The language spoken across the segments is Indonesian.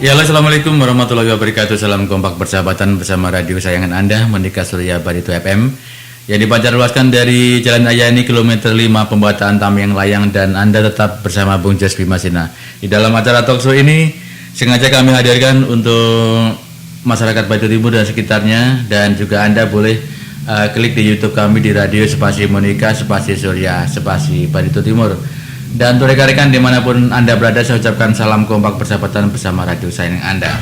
Ya, halo, assalamualaikum warahmatullahi wabarakatuh. Salam kompak persahabatan bersama radio sayangan Anda, Mendika Surya Barito FM, yang dipancar luaskan dari Jalan Ayani kilometer 5 Pembuatan Tamiang Layang, dan Anda tetap bersama Bung Jas Bimasina. Di dalam acara talkshow ini sengaja kami hadirkan untuk masyarakat Barito Timur dan sekitarnya, dan juga Anda boleh klik di YouTube kami di radio spasi Monika spasi Surya spasi Barito Timur. Dan untuk rekan-rekan dimanapun Anda berada, saya ucapkan salam kompak persahabatan bersama radio sayangan Anda.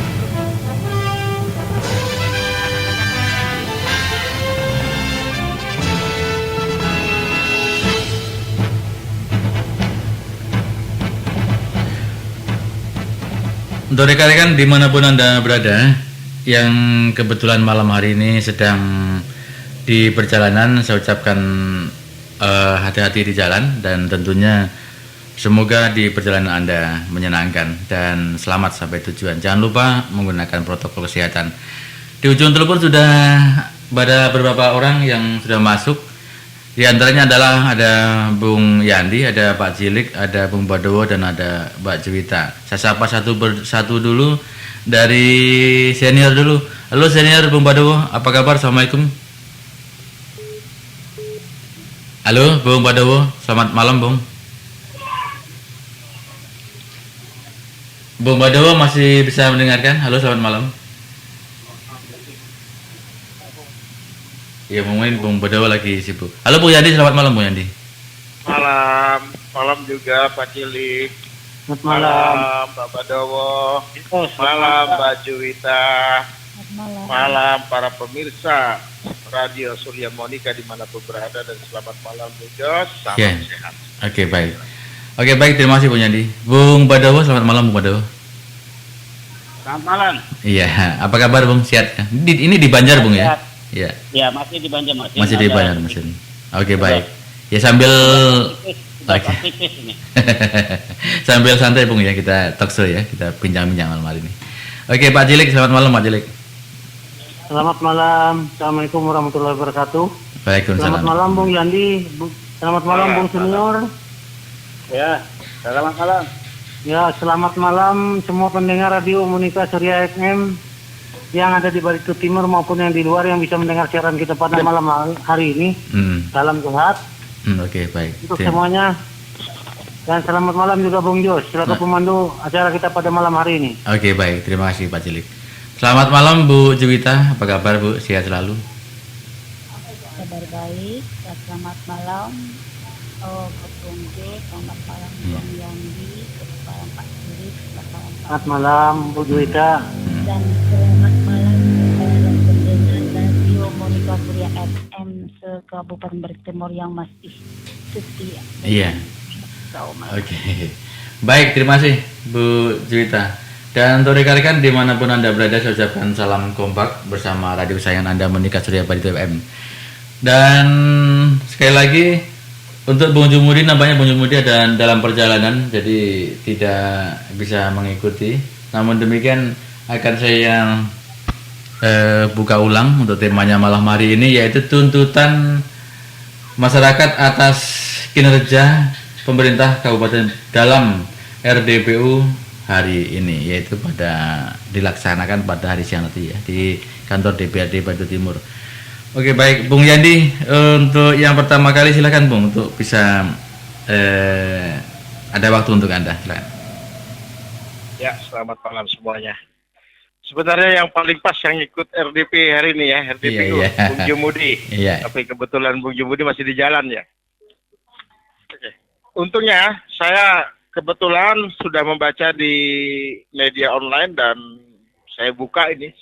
Untuk rekan-rekan dimanapun Anda berada, yang kebetulan malam hari ini sedang di perjalanan, saya ucapkan hati-hati di jalan, dan tentunya semoga di perjalanan Anda menyenangkan dan selamat sampai tujuan. Jangan lupa menggunakan protokol kesehatan. Di ujung telepon sudah ada beberapa orang yang sudah masuk. Di antaranya adalah ada Bung Yandi, ada Pak Cilik, ada Bung Badowo, dan ada Mbak Juwita. Saya sapa satu persatu dulu, dari senior dulu. Halo senior Bung Badowo, apa kabar? Assalamualaikum. Halo Bung Badowo, selamat malam Bung. Bung Badowo masih bisa mendengarkan? Halo, selamat malam. Ya, mungkin Bung Badowo lagi sibuk. Halo Bung Yandi, selamat malam Bung Yandi. Malam juga Pak Cilik. Selamat malam Pak Badowo. Malam Mbak Juwita. Malam para pemirsa Radio Surya Monika dimanapun berada, dan selamat malam Bu Jos. Salam sehat. Oke, baik. Oke, baik, terima kasih Bung Yandi. Bung Badowo, selamat malam Bung Badowo. Selamat malam. Iya, apa kabar Bung? Sehat? Ini di Banjar Bung ya? Iya. Ya, masih di Banjar Mas. Masih di Banjar Mas. Oke, baik. Ya sambil sambil santai Bung ya, kita talkshow ya, kita bincang-bincang malam hari ini. Oke, Pak Cilik, selamat malam Pak Cilik. Selamat malam. Assalamualaikum warahmatullahi wabarakatuh. Waalaikumsalam. Selamat malam Bung Yandi. Selamat malam Bung Senior. Ya, selamat malam. Ya, selamat malam semua pendengar radio Monika Surya FM yang ada di Barito Timur maupun yang di luar yang bisa mendengar siaran kita pada malam hari ini. Salam sehat. Oke, baik. Untuk semuanya. Dan selamat malam juga Bung Jos, selaku pemandu acara kita pada malam hari ini. Oke, baik. Terima kasih Pak Cilik. Selamat malam Bu Juwita, apa kabar Bu? Sehat selalu? Kabar baik. Selamat malam Bung Jo, selamat malam Bung Yandi, selamat malam Pak Cilik, Selamat malam Bu Juwita. dan selamat malam para pendengar radio Monika Surya FM se-Kabupaten Barito Timur yang masih setia. Iya. Oke. Baik, terima kasih Bu Juwita. Dan untuk rekan-rekan dimanapun Anda berada, saya ucapkan salam kompak bersama radio sayangan Anda, Monika Surya Barito FM. Dan sekali lagi, untuk Bung Jumudi, nampaknya Bung Jumudi ada dalam perjalanan, jadi tidak bisa mengikuti. Namun demikian akan saya buka ulang untuk temanya malam hari ini, yaitu tuntutan masyarakat atas kinerja pemerintah kabupaten dalam RDPU hari ini, yaitu dilaksanakan pada hari siang nanti ya di kantor DPRD Barito Timur. Oke, baik Bung Yandi, untuk yang pertama kali silakan Bung untuk bisa ada waktu untuk Anda, silakan. Ya, selamat malam semuanya. Sebenarnya yang paling pas yang ikut RDP hari ini ya, RDP Iya. Bung Jumudi. Iya. Tapi kebetulan Bung Jumudi masih di jalan ya. Oke. Untungnya saya kebetulan sudah membaca di media online, dan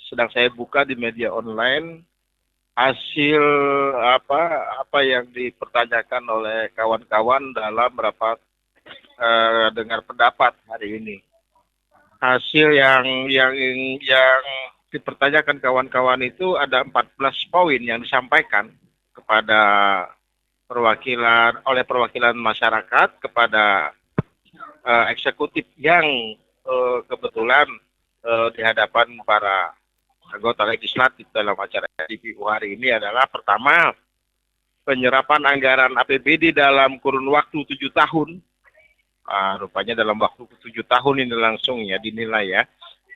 sedang saya buka di media online hasil apa yang dipertanyakan oleh kawan-kawan dalam rapat dengar pendapat hari ini. Hasil yang dipertanyakan kawan-kawan itu ada 14 poin yang disampaikan kepada perwakilan masyarakat kepada eksekutif yang kebetulan di hadapan para anggota legislatif dalam acara RDPU hari ini adalah: pertama, penyerapan anggaran APBD dalam kurun waktu 7 tahun. Rupanya dalam waktu 7 tahun ini langsung ya dinilai ya.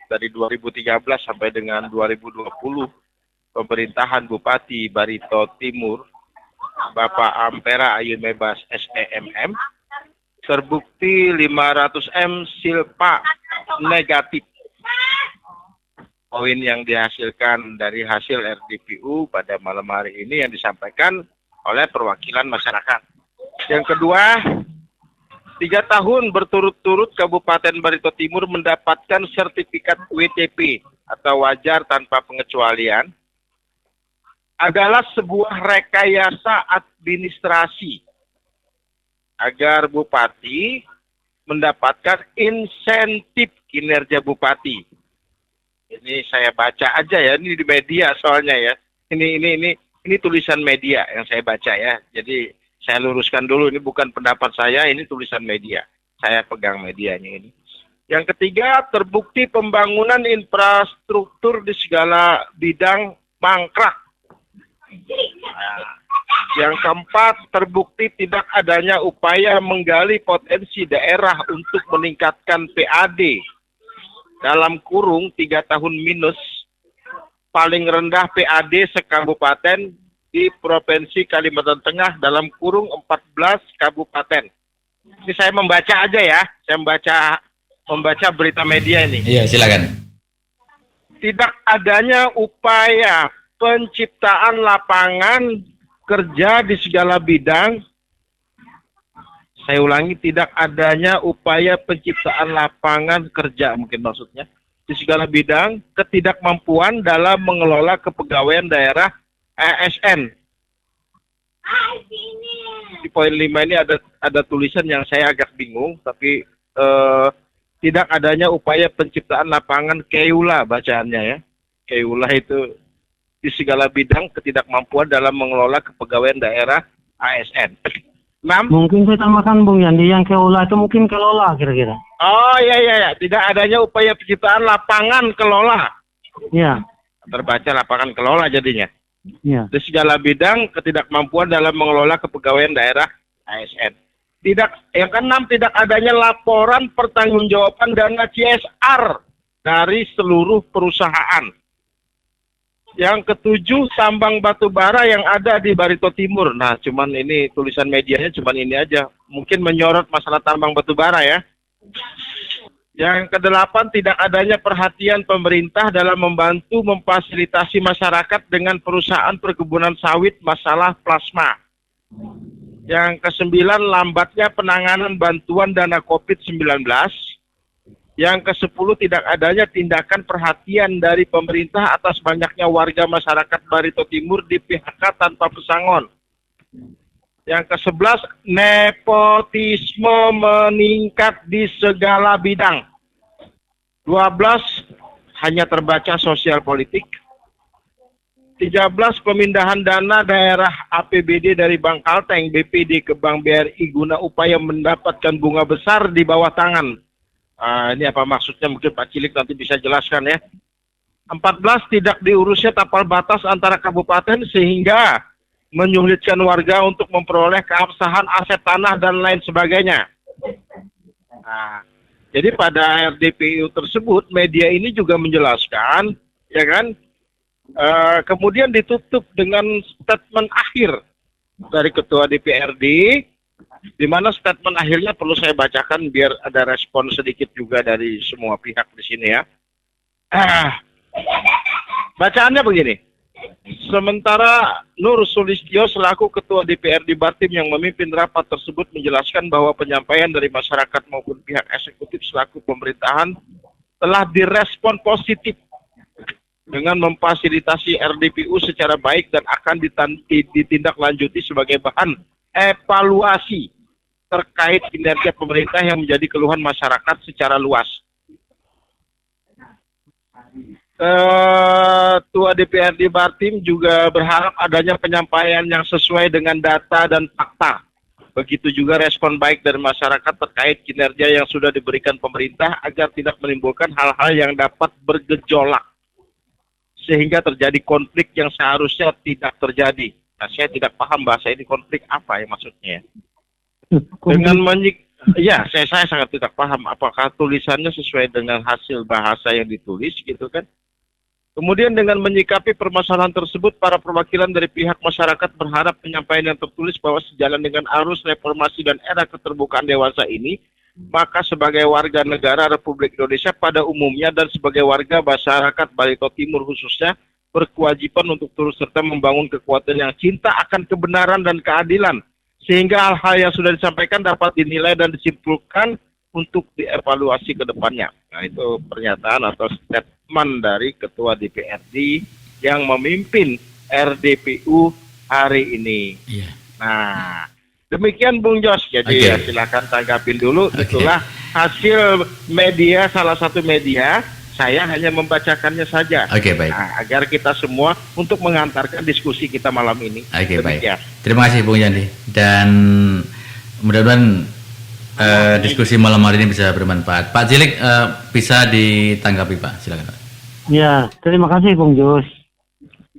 dari 2013 sampai dengan 2020 pemerintahan Bupati Barito Timur Bapak Ampera Ayu Mebas SEMM terbukti 500M silpa negatif. Poin yang dihasilkan dari hasil RDPU pada malam hari ini yang disampaikan oleh perwakilan masyarakat. Yang kedua, 3 tahun berturut-turut Kabupaten Barito Timur mendapatkan sertifikat WTP atau wajar tanpa pengecualian adalah sebuah rekayasa administrasi agar bupati mendapatkan insentif kinerja bupati. Ini saya baca aja ya, ini di media soalnya ya. Ini tulisan media yang saya baca ya. Jadi saya luruskan dulu, ini bukan pendapat saya, ini tulisan media. Saya pegang medianya ini. Yang ketiga, terbukti pembangunan infrastruktur di segala bidang mangkrak. Nah, yang keempat, terbukti tidak adanya upaya menggali potensi daerah untuk meningkatkan PAD dalam kurung 3 tahun minus paling rendah PAD sekabupaten di Provinsi Kalimantan Tengah dalam kurung 14 kabupaten. Ini saya membaca aja ya, saya membaca berita media ini. Iya, silakan. Tidak adanya upaya penciptaan lapangan kerja di segala bidang. Saya ulangi, tidak adanya upaya penciptaan lapangan kerja, mungkin maksudnya, di segala bidang, ketidakmampuan dalam mengelola kepegawaian daerah ASN. Di poin 5 ini ada tulisan yang saya agak bingung, tapi tidak adanya upaya penciptaan lapangan KEULA bacaannya ya. KEULA itu di segala bidang ketidakmampuan dalam mengelola kepegawaian daerah ASN. 6. Mungkin saya tambahkan Bung Yandi, yang kelola itu mungkin kelola kira-kira. Oh iya, tidak adanya upaya penciptaan lapangan kelola. Iya. Terbaca lapangan kelola jadinya. Iya. Di segala bidang ketidakmampuan dalam mengelola kepegawaian daerah ASN. Yang keenam, tidak adanya laporan pertanggungjawaban dana CSR dari seluruh perusahaan. Yang ketujuh, tambang batu bara yang ada di Barito Timur. Nah, cuman ini tulisan medianya cuman ini aja. Mungkin menyorot masalah tambang batu bara ya. Yang kedelapan, tidak adanya perhatian pemerintah dalam membantu memfasilitasi masyarakat dengan perusahaan perkebunan sawit masalah plasma. Yang kesembilan, lambatnya penanganan bantuan dana COVID-19. Yang ke-10, tidak adanya tindakan perhatian dari pemerintah atas banyaknya warga masyarakat Barito Timur di PHK tanpa pesangon. Yang ke-11, nepotisme meningkat di segala bidang. 12, hanya terbaca sosial politik. 13, pemindahan dana daerah APBD dari Bank Kalteng BPD ke Bank BRI guna upaya mendapatkan bunga besar di bawah tangan. Ini apa maksudnya, mungkin Pak Cilik nanti bisa jelaskan ya. 14, tidak diurusnya tapal batas antara kabupaten sehingga menyulitkan warga untuk memperoleh keabsahan aset tanah dan lain sebagainya. Nah, jadi pada RDPU tersebut media ini juga menjelaskan, ya kan, kemudian ditutup dengan statement akhir dari Ketua DPRD, di mana statement akhirnya perlu saya bacakan biar ada respon sedikit juga dari semua pihak di sini ya. Bacaannya begini. Sementara Nur Sulistyo selaku Ketua DPRD Bartim yang memimpin rapat tersebut menjelaskan bahwa penyampaian dari masyarakat maupun pihak eksekutif selaku pemerintahan telah direspon positif dengan memfasilitasi RDPU secara baik dan akan ditindaklanjuti sebagai bahan evaluasi terkait kinerja pemerintah yang menjadi keluhan masyarakat secara luas. Ketua DPRD Bartim juga berharap adanya penyampaian yang sesuai dengan data dan fakta. Begitu juga respon baik dari masyarakat terkait kinerja yang sudah diberikan pemerintah agar tidak menimbulkan hal-hal yang dapat bergejolak sehingga terjadi konflik yang seharusnya tidak terjadi. Nah, saya tidak paham bahasa ini konflik apa ya maksudnya. Iya, saya sangat tidak paham apakah tulisannya sesuai dengan hasil bahasa yang ditulis gitu kan. Kemudian dengan menyikapi permasalahan tersebut, para perwakilan dari pihak masyarakat berharap penyampaian yang tertulis bahwa sejalan dengan arus reformasi dan era keterbukaan dewasa ini, maka sebagai warga negara Republik Indonesia pada umumnya dan sebagai warga masyarakat Barito Timur khususnya, berkewajiban untuk turut serta membangun kekuatan yang cinta akan kebenaran dan keadilan, sehingga hal-hal yang sudah disampaikan dapat dinilai dan disimpulkan untuk dievaluasi ke depannya. Nah, itu pernyataan atau statement dari Ketua DPRD yang memimpin RDPU hari ini. Iya. Nah, demikian Bung Jos. Jadi Oke. ya, silakan tanggapin dulu. Oke. Itulah hasil media, salah satu media. Saya hanya membacakannya saja. Oke, baik. Nah, agar kita semua untuk mengantarkan diskusi kita malam ini. Oke, baik. Demikian. Terima kasih Bung Yandi. Dan mudah-mudahan diskusi malam hari ini bisa bermanfaat. Pak Cilik bisa ditanggapi Pak, silakan Pak. Ya, terima kasih Bung Jus.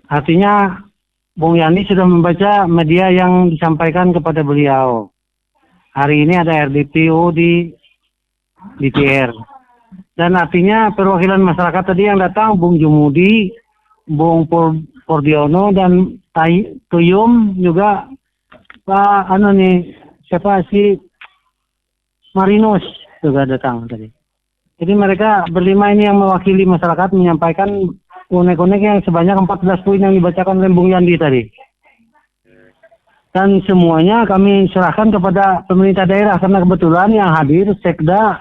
Artinya Bung Yani sudah membaca media yang disampaikan kepada beliau. Hari ini ada RDPU di DPR. Dan artinya perwakilan masyarakat tadi yang datang, Bung Jumudi, Bung Pordiono, dan Tuyum juga Pak siapa sih Marinus juga datang tadi. Jadi mereka berlima ini yang mewakili masyarakat menyampaikan unek-unek yang sebanyak 14 poin yang dibacakan oleh Bung Yandi tadi. Dan semuanya kami serahkan kepada pemerintah daerah karena kebetulan yang hadir Sekda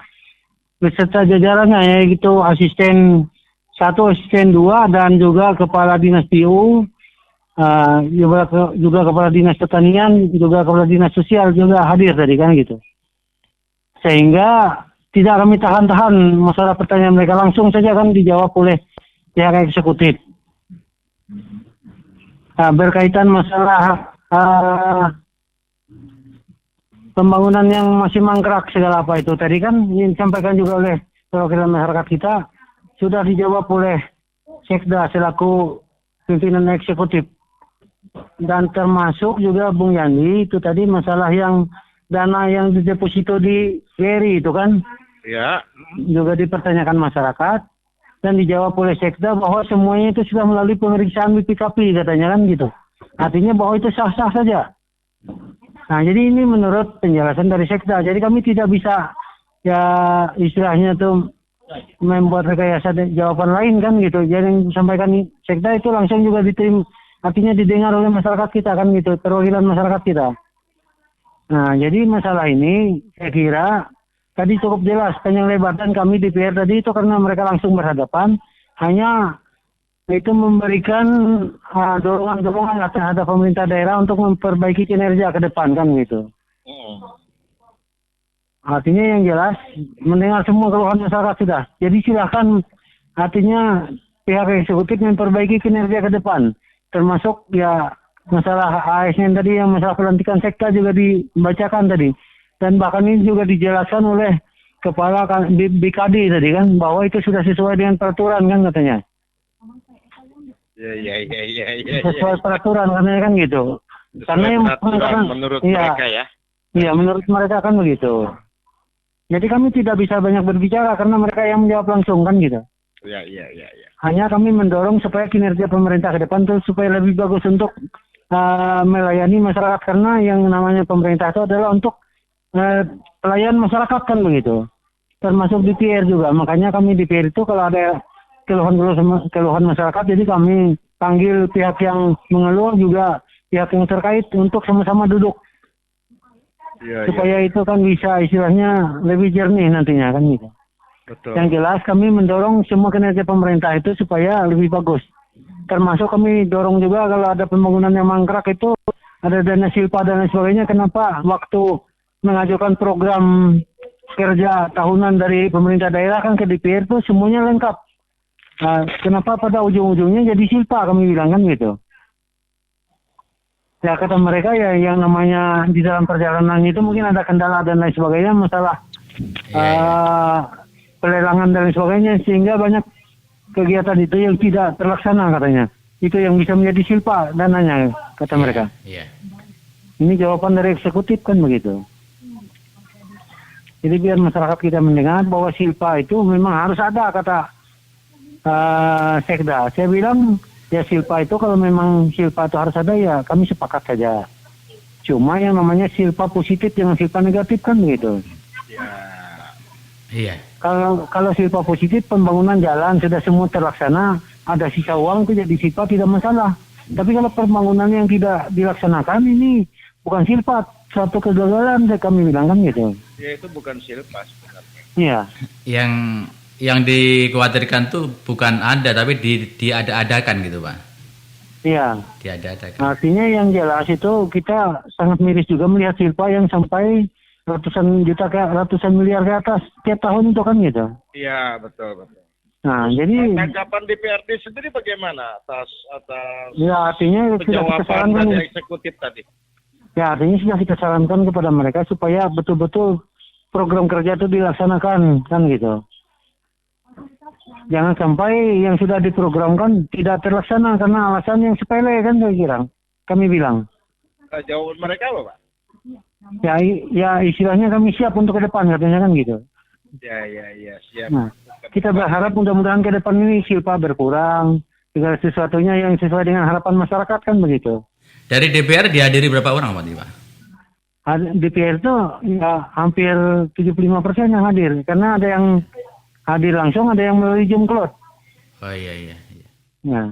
beserta jajarannya yaitu asisten 1, asisten 2 dan juga kepala dinas PU, juga kepala dinas pertanian, juga kepala dinas sosial juga hadir tadi kan gitu. Sehingga tidak kami tahan-tahan masalah pertanyaan mereka, langsung saja kan dijawab oleh pihak eksekutif. Berkaitan masalah pembangunan yang masih mangkrak segala apa itu tadi kan yang disampaikan juga oleh perwakilan masyarakat kita, sudah dijawab oleh Sekda selaku pimpinan eksekutif. Dan termasuk juga Bung Yandi itu tadi masalah yang dana yang dideposito di BRI itu kan Ya. juga dipertanyakan masyarakat dan dijawab oleh Sekda bahwa semuanya itu sudah melalui pemeriksaan BPKP katanya kan gitu. Artinya bahwa itu sah-sah saja. Nah, jadi ini menurut penjelasan dari Sekda. Jadi kami tidak bisa ya istilahnya tuh membuat rekayasa jawaban lain kan gitu. Jadi yang disampaikan Sekda itu langsung juga diterima, artinya didengar oleh masyarakat kita kan gitu, perwakilan masyarakat kita. Nah, jadi masalah ini saya kira tadi cukup jelas panjang lebar dan kami di DPR tadi itu karena mereka langsung berhadapan hanya itu memberikan dorongan-dorongan terhadap pemerintah daerah untuk memperbaiki kinerja ke depan kan gitu. Artinya yang jelas mendengar semua keluhan masyarakat sudah. Jadi silakan artinya pihak eksekutif memperbaiki kinerja ke depan, termasuk ya masalah ASN tadi, yang masalah pelantikan sekda juga dibacakan tadi. Dan bahkan ini juga dijelaskan oleh Kepala BKD tadi kan, bahwa itu sudah sesuai dengan peraturan kan katanya. Ya. Sesuai peraturan katanya kan gitu. Karena yang menurut mereka ya. Iya, menurut mereka kan begitu. Jadi kami tidak bisa banyak berbicara karena mereka yang menjawab langsung kan gitu. Ya. Hanya kami mendorong supaya kinerja pemerintah ke depan itu supaya lebih bagus untuk melayani masyarakat, karena yang namanya pemerintah itu adalah untuk pelayan masyarakat kan begitu, termasuk DPR juga. Makanya kami DPR itu kalau ada keluhan masyarakat, jadi kami panggil pihak yang mengeluh juga pihak yang terkait untuk sama-sama duduk supaya itu kan bisa istilahnya lebih jernih nantinya kan gitu. Betul. Yang jelas kami mendorong semua kinerja pemerintah itu supaya lebih bagus. Termasuk kami dorong juga kalau ada pembangunan yang mangkrak itu ada dana silpa dan lain sebagainya. Kenapa waktu mengajukan program kerja tahunan dari pemerintah daerah kan ke DPR itu semuanya lengkap. Kenapa pada ujung-ujungnya jadi silpa, kami bilang kan gitu. Ya kata mereka ya yang namanya di dalam perjalanan itu mungkin ada kendala dan lain sebagainya, masalah pelelangan dan lain sebagainya, sehingga banyak kegiatan itu yang tidak terlaksana katanya. Itu yang bisa menjadi silpa dananya kata mereka. Iya. Ini jawaban dari eksekutif kan begitu. Jadi biar masyarakat kita mendengar bahwa silpa itu memang harus ada kata sekda. Saya bilang ya silpa itu kalau memang silpa itu harus ada ya kami sepakat saja. Cuma yang namanya silpa positif jangan silpa negatif kan gitu. Ya. Iya. Kalau silpa positif pembangunan jalan sudah semua terlaksana, ada sisa uang itu jadi silpa tidak masalah. Tapi kalau pembangunan yang tidak dilaksanakan ini bukan silpa, suatu kegagalan kami bilang kan gitu. Ya itu bukan silpa sebenarnya. Iya. Yang dikhawatirkan tuh bukan ada tapi diada-adakan gitu Pak. Iya. Diada-adakan. Artinya yang jelas itu kita sangat miris juga melihat silpa yang sampai ratusan juta ratusan miliar ke atas tiap tahun itu kan gitu. Iya, betul. Nah, jadi tanggapan DPRD sendiri bagaimana atas ya artinya sudah kita jawaban sarankan dari eksekutif tadi? ya artinya sudah kita sarankan kepada mereka supaya betul-betul program kerja itu dilaksanakan kan gitu. Jangan sampai yang sudah diprogramkan tidak terlaksana karena alasan yang sepele kan saya kira. Kami bilang. Jawaban mereka apa, Pak? Ya istilahnya kami siap untuk ke depan katanya kan gitu. Ya, siap. Nah, kita berharap mudah-mudahan ke depan ini silpa berkurang, segala sesuatunya yang sesuai dengan harapan masyarakat kan begitu. Dari DPR dihadiri berapa orang Pak? DPR itu ya hampir 75% yang hadir karena ada yang hadir langsung, ada yang melalui Zoom cloud. Oh iya. Nah,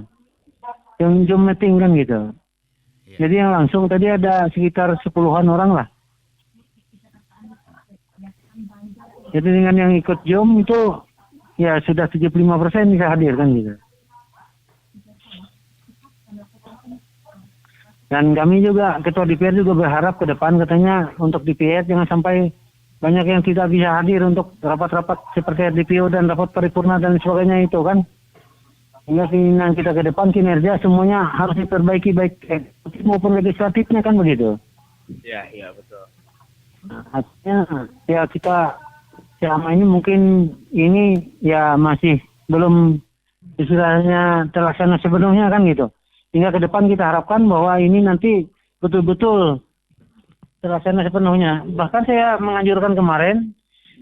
yang Zoom meeting kan gitu. Iya. Jadi yang langsung tadi ada sekitar 10-an orang lah. Jadi dengan yang ikut Zoom itu ya sudah 75% bisa hadir kan gitu. Dan kami juga, Ketua DPR juga berharap ke depan katanya untuk DPR jangan sampai banyak yang tidak bisa hadir untuk rapat-rapat seperti RDPO dan rapat paripurna dan sebagainya itu kan. Hingga keinginan kita ke depan kinerja semuanya harus diperbaiki baik eksekutif maupun legislatifnya kan begitu. Iya, betul. Nah, artinya ya kita selama ini mungkin ini ya masih belum istilahnya terlaksana sepenuhnya kan gitu. Hingga ke depan kita harapkan bahwa ini nanti betul-betul terlaksana sepenuhnya. Bahkan saya menganjurkan kemarin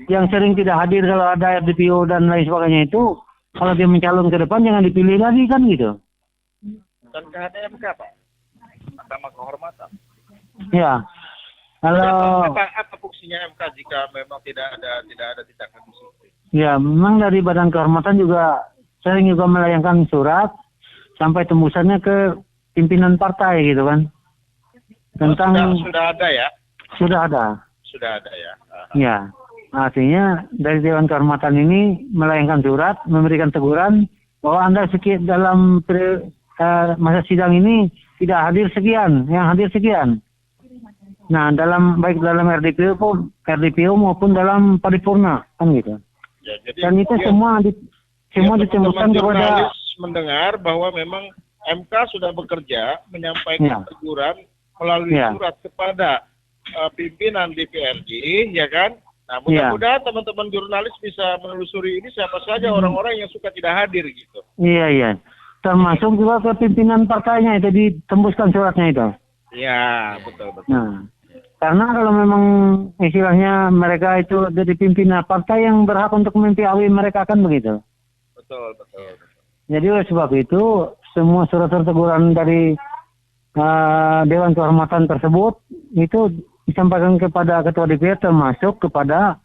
yang sering tidak hadir kalau ada RDPO dan lain sebagainya itu, kalau dia mencalon ke depan jangan dipilih lagi kan gitu. Dan ke MK, Pak? Mahkamah Kehormatan. Ya. Kalau apa fungsinya MK jika memang tidak ada tindakan disiplin? ya memang dari Badan Kehormatan juga sering juga melayangkan surat sampai tembusannya ke pimpinan partai gitu kan. Tentang sudah ada ya? Sudah ada. Sudah ada ya. Ya. Artinya dari Dewan Kehormatan ini melayangkan surat memberikan teguran bahwa Anda dalam masa sidang ini tidak hadir sekian, yang hadir sekian. Nah, baik dalam RDPO maupun dalam paripurna kan gitu. Ya, jadi dan itu semua ditembuskan kepada mendengar bahwa memang MK sudah bekerja menyampaikan teguran melalui surat kepada pimpinan DPRD, ya kan? Nah, mudah-mudahan teman-teman jurnalis bisa menelusuri ini siapa saja orang-orang yang suka tidak hadir gitu. Iya. Termasuk juga ke pimpinan partainya itu ditembuskan suratnya itu. Iya, betul. Nah, karena kalau memang istilahnya mereka itu jadi pimpinan partai yang berhak untuk mempiawi mereka kan begitu. Betul. Jadi oleh sebab itu semua surat teguran dari Dewan Kehormatan tersebut itu disampaikan kepada Ketua DPR termasuk kepada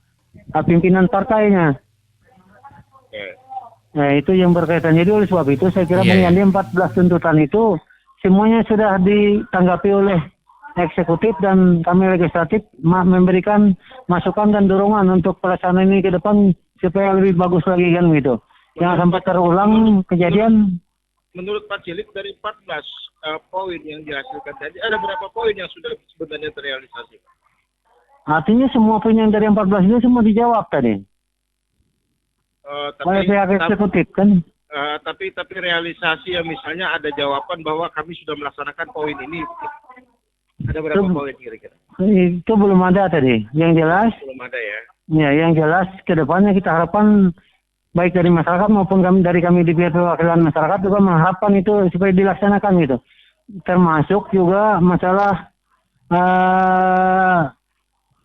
pimpinan partainya. Nah, itu yang berkaitan. Jadi oleh sebab itu saya kira mengenai 14 tuntutan itu semuanya sudah ditanggapi oleh eksekutif dan kami legislatif memberikan masukan dan dorongan untuk pelaksanaan ini ke depan supaya lebih bagus lagi kan gitu. Jangan sampai terulang kejadian. Menurut Pak Cilik dari 14 poin yang dihasilkan tadi ada berapa poin yang sudah sebenarnya terrealisasi? Artinya semua poin yang dari 14 itu semua dijawab tadi. Oleh pihak eksekutif kan. Tapi realisasi ya misalnya ada jawaban bahwa kami sudah melaksanakan poin ini. Ada berapa poin kira-kira? Itu belum ada tadi. Yang jelas. Belum ada ya. Ya, yang jelas ke depannya kita harapkan baik dari masyarakat maupun kami di pihak perwakilan masyarakat juga mengharapkan itu supaya dilaksanakan gitu. Termasuk juga masalah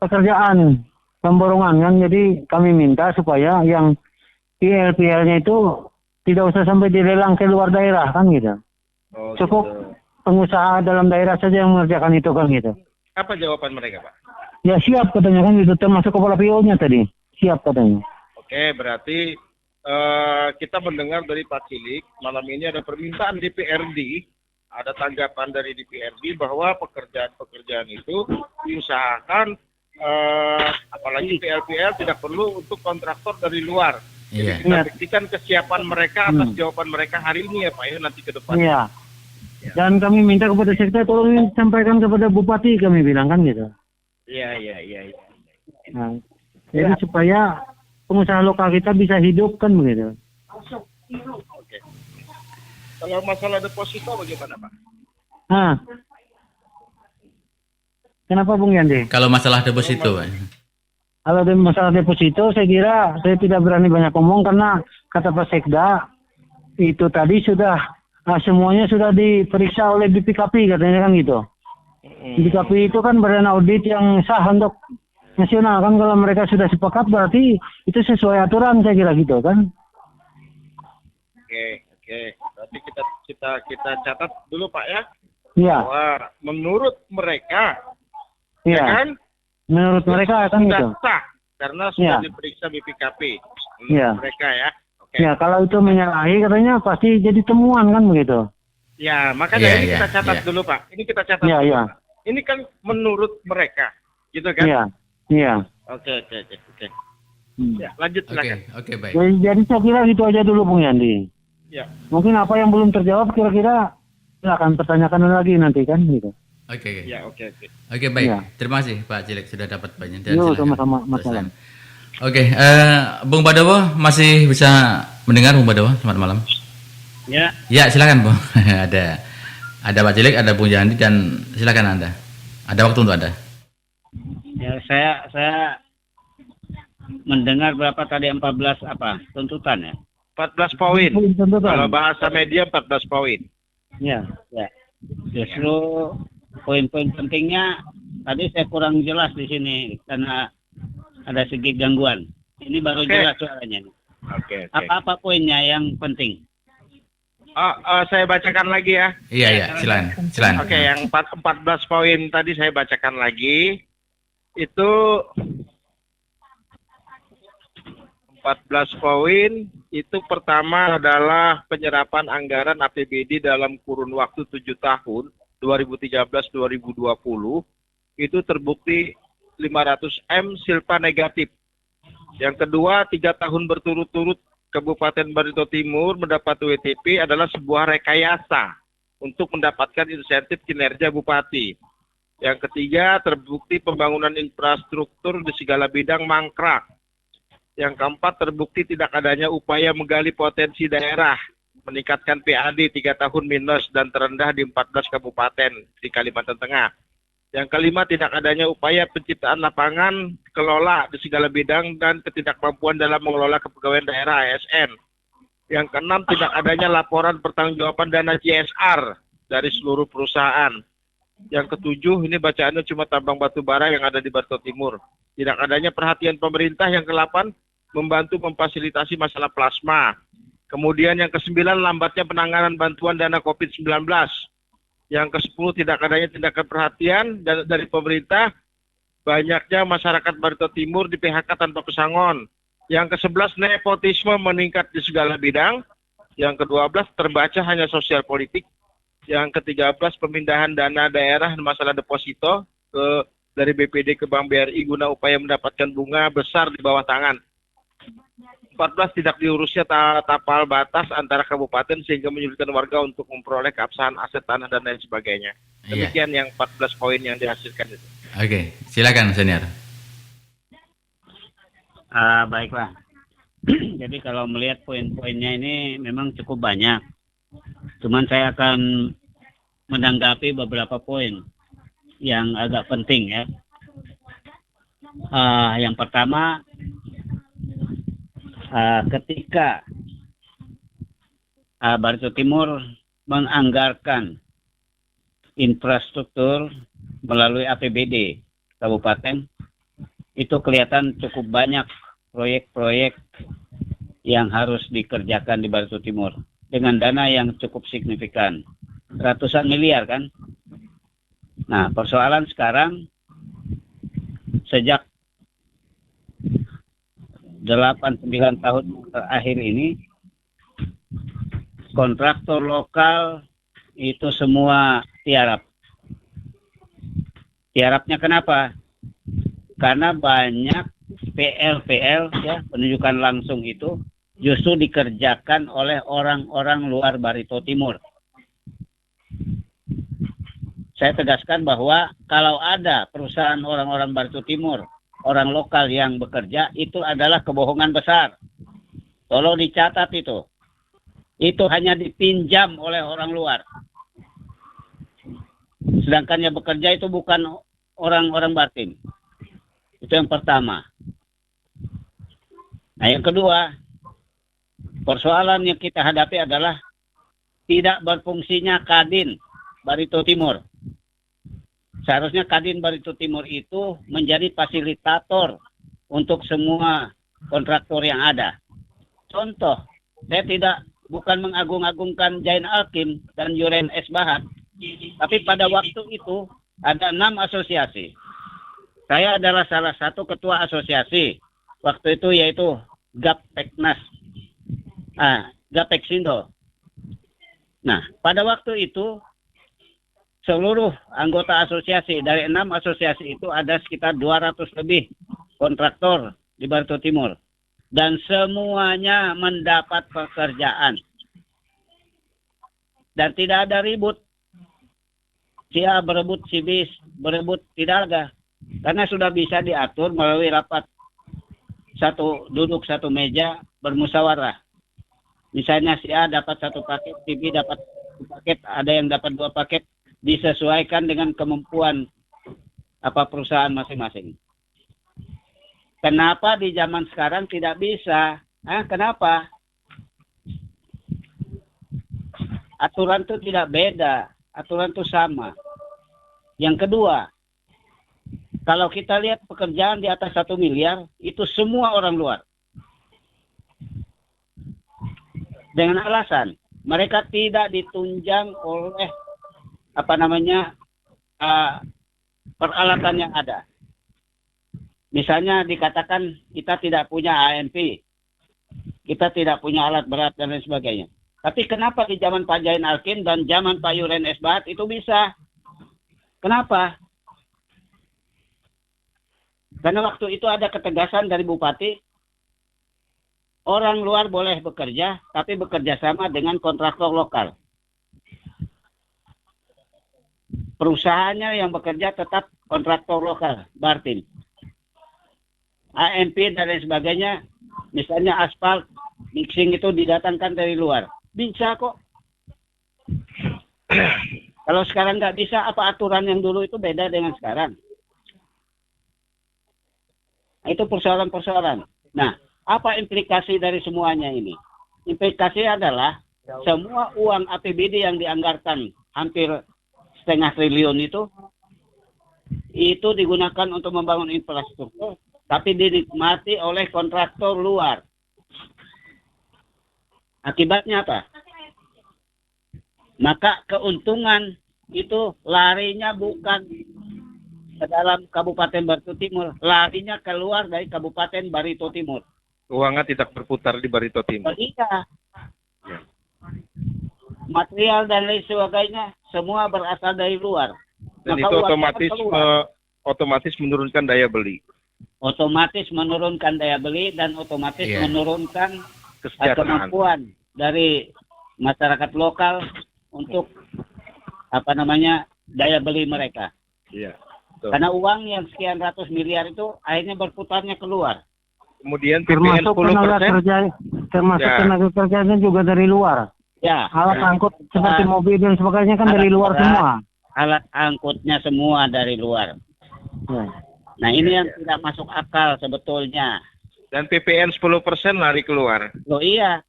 pekerjaan pemborongan kan. Jadi kami minta supaya yang PL-PL-nya itu tidak usah sampai dilelang ke luar daerah kan gitu. Oh, Cukup gitu. pengusaha dalam daerah saja yang mengerjakan itu kan gitu. Apa jawaban mereka, Pak? Ya siap katanya kan gitu, termasuk kepala PO-nya tadi. Siap katanya. Oke, berarti kita mendengar dari Pak Cilik, malam ini ada permintaan DPRD, ada tanggapan dari DPRD bahwa pekerjaan-pekerjaan itu diusahakan, apalagi PL-PL tidak perlu untuk kontraktor dari luar. Iya. Kita Iya. buktikan kesiapan mereka atas jawaban mereka hari ini ya Pak ya, nanti ke depan. Iya. Dan kami minta kepada sekda tolong sampaikan kepada bupati, kami bilang kan gitu. Iya. Nah, jadi supaya pengusaha lokal kita bisa hidup kan begitu. Oke. Kalau masalah deposito bagaimana Pak? Nah, kenapa Bung Yandi? Kalau masalah deposito, Pak. Kalau masalah deposito, saya kira saya tidak berani banyak ngomong karena kata Pak Sekda itu tadi sudah semuanya sudah diperiksa oleh BPKP katanya kan gitu. BPKP itu kan badan audit yang sah untuk nasional kan, kalau mereka sudah sepakat berarti itu sesuai aturan, saya kira gitu kan. Oke. Berarti kita catat dulu Pak ya, Iya, bahwa menurut mereka, ya iya. kan, Menurut mereka kan sudah gitu. sah karena sudah Iya. diperiksa BPKP. Menurut Iya. mereka ya. Oke. Ya, kalau itu menyalahi katanya pasti jadi temuan kan begitu. Ya, makanya Iya, ini iya, kita catat iya. dulu Pak. Ini kita catat Iya, dulu, iya. Pak. Ini kan menurut mereka, gitu kan? Iya, iya. Oke. Hmm. Ya, lanjut Oke, silakan. oke, baik. Jadi saya kira gitu aja dulu Bung Yandi. Ya. Mungkin apa yang belum terjawab kira-kira silakan pertanyakan lagi nanti kan gitu. Oke. Ya, oke. Oke, baik. Iya. Terima kasih Pak Cilik sudah dapat banyak dan Yo, silakan. sama-sama, Mas Terus, Alam. Oke, Bung Badowo masih bisa mendengar Bung Badowo? Selamat malam. Ya. Ya, silakan Bung. ada Pak Cilik, ada Bung Jandi dan silakan Anda. Ada waktu untuk Anda. Ya, saya mendengar berapa tadi 14 apa tuntutan ya? 14 poin. Tuntutan. Kalau bahasa media 14 poin. Ya. Ya. Justru poin-poin pentingnya tadi saya kurang jelas di sini karena ada sedikit gangguan. Ini baru Oke. jelas suaranya. Oke. Apa poinnya yang penting? Saya bacakan lagi ya. Iya, silakan. Oke, yang 14 poin tadi saya bacakan lagi. Itu 14 poin itu pertama adalah penyerapan anggaran APBD dalam kurun waktu 7 tahun 2013-2020 itu terbukti 500 M silpa negatif. Yang kedua, 3 tahun berturut-turut Kabupaten Barito Timur mendapat WTP adalah sebuah rekayasa untuk mendapatkan insentif kinerja Bupati. Yang ketiga, terbukti pembangunan infrastruktur di segala bidang mangkrak. Yang keempat, terbukti tidak adanya upaya menggali potensi daerah, meningkatkan PAD 3 tahun minus dan terendah di 14 kabupaten di Kalimantan Tengah. Yang kelima, tidak adanya upaya penciptaan lapangan kelola di segala bidang dan ketidakmampuan dalam mengelola kepegawaian daerah ASN. Yang keenam, tidak adanya laporan pertanggungjawaban dana CSR dari seluruh perusahaan. Yang ketujuh, ini bacaannya cuma tambang batu bara yang ada di Barito Timur. Tidak adanya perhatian pemerintah. Yang ke-8, membantu memfasilitasi masalah plasma. Kemudian yang ke-9, lambatnya penanganan bantuan dana COVID-19. Yang ke-10, tidak adanya tindakan perhatian dari pemerintah. Banyaknya masyarakat Barito Timur di PHK tanpa pesangon. Yang ke-11, nepotisme meningkat di segala bidang. Yang ke-12, terbaca hanya sosial politik. Yang ke-13, pemindahan dana daerah masalah deposito dari BPD ke Bank BRI guna upaya mendapatkan bunga besar di bawah tangan. 14, tidak diurusnya tapal batas antara kabupaten sehingga menyulitkan warga untuk memperoleh keabsahan aset tanah dan lain sebagainya. Iya. Demikian yang 14 poin yang dihasilkan itu. Oke, silakan senior. Baiklah. Jadi kalau melihat poin-poinnya ini memang cukup banyak. Cuman saya akan menanggapi beberapa poin yang agak penting ya. Yang pertama, ketika Barito Timur menganggarkan infrastruktur melalui APBD kabupaten, itu kelihatan cukup banyak proyek-proyek yang harus dikerjakan di Barito Timur dengan dana yang cukup signifikan, ratusan miliar kan. Nah, persoalan sekarang sejak 8-9 tahun terakhir ini kontraktor lokal itu semua tiarap. Tiarapnya kenapa? Karena banyak PL ya, penunjukan langsung itu justru dikerjakan oleh orang-orang luar Barito Timur. Saya tegaskan bahwa kalau ada perusahaan orang-orang Barito Timur, orang lokal yang bekerja, itu adalah kebohongan besar. Tolong dicatat itu. Itu hanya dipinjam oleh orang luar. Sedangkan yang bekerja itu bukan orang-orang Bartim. Itu yang pertama. Nah, yang kedua, persoalan yang kita hadapi adalah tidak berfungsinya Kadin Barito Timur. Seharusnya Kadin Barito Timur itu menjadi fasilitator untuk semua kontraktor yang ada. Contoh, saya bukan mengagung-agungkan Jain Alkim dan Yuren S. Bahat, tapi pada waktu itu ada 6 asosiasi. Saya adalah salah satu ketua asosiasi waktu itu, yaitu Gapeknas, Gapeksindo. Nah, pada waktu itu seluruh anggota asosiasi dari 6 asosiasi itu ada sekitar 200 lebih kontraktor di Barito Timur, dan semuanya mendapat pekerjaan dan tidak ada ribut. Si A berebut, si B berebut, tidak ada. Karena sudah bisa diatur melalui rapat duduk satu meja bermusyawarah. Misalnya si A dapat 1 paket, si B dapat 1 paket, ada yang dapat 2 paket, disesuaikan dengan kemampuan perusahaan masing-masing. Kenapa di zaman sekarang tidak bisa? Kenapa? Aturan itu tidak beda, aturan itu sama. Yang kedua, kalau kita lihat pekerjaan di atas 1 miliar, itu semua orang luar. Dengan alasan mereka tidak ditunjang oleh peralatan yang ada. Misalnya dikatakan kita tidak punya AMP, kita tidak punya alat berat dan lain sebagainya. Tapi kenapa di zaman Pak Jain Alkim dan zaman Pak Yuren S. Bahat itu bisa? Kenapa? Karena waktu itu ada ketegasan dari Bupati, orang luar boleh bekerja, tapi bekerja sama dengan kontraktor lokal. Perusahaannya yang bekerja tetap kontraktor lokal, Bartim. AMP dan lain sebagainya, misalnya aspal, mixing itu didatangkan dari luar. Bisa kok. Kalau sekarang nggak bisa, apa aturan yang dulu itu beda dengan sekarang? Itu persoalan-persoalan. Nah, apa implikasi dari semuanya ini? Implikasi adalah semua uang APBD yang dianggarkan hampir 0,5 triliun itu digunakan untuk membangun infrastruktur, tapi dinikmati oleh kontraktor luar. Akibatnya apa? Maka keuntungan itu larinya bukan ke dalam Kabupaten Barito Timur, larinya keluar dari Kabupaten Barito Timur. Uangnya tidak berputar di Barito Timur. Iya. Material dan lain sebagainya semua berasal dari luar. Dan maka itu otomatis menurunkan daya beli. Otomatis menurunkan daya beli dan otomatis menurunkan kesejahteraan kemampuan dari masyarakat lokal untuk daya beli mereka. Iya. Karena uang yang sekian ratus miliar itu akhirnya berputarnya keluar. Kemudian PPN 10%. Termasuk tenaga kerjanya juga dari luar. Ya. Alat angkut seperti mobil dan sebagainya kan dari luar semua. Alat angkutnya semua dari luar. Ya. Nah, ini yang tidak masuk akal sebetulnya. Dan PPN 10% lari keluar. Loh iya.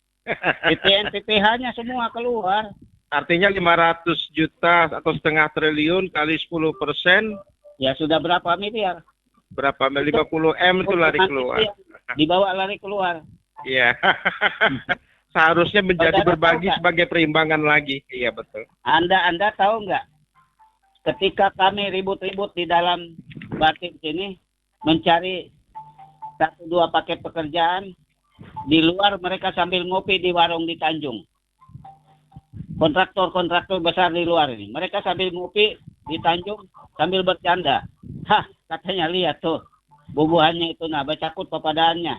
PPN PPH-nya semua keluar. Artinya 500 juta atau 0,5 triliun kali 10%. Ya sudah berapa miliar? berapa 50 M itu lari keluar. Dibawa lari keluar. Iya. Seharusnya menjadi Saudara berbagi tahu nggak? sebagai perimbangan lagi. Iya betul. Anda tahu nggak? Ketika kami ribut-ribut di dalam Batim sini mencari 1-2 paket pekerjaan, di luar mereka sambil ngopi di warung di Tanjung. Kontraktor besar di luar ini, mereka sambil ngopi di Tanjung sambil bercanda. Hah, katanya lihat tuh bubuhannya itu, nah bacakut papadaannya.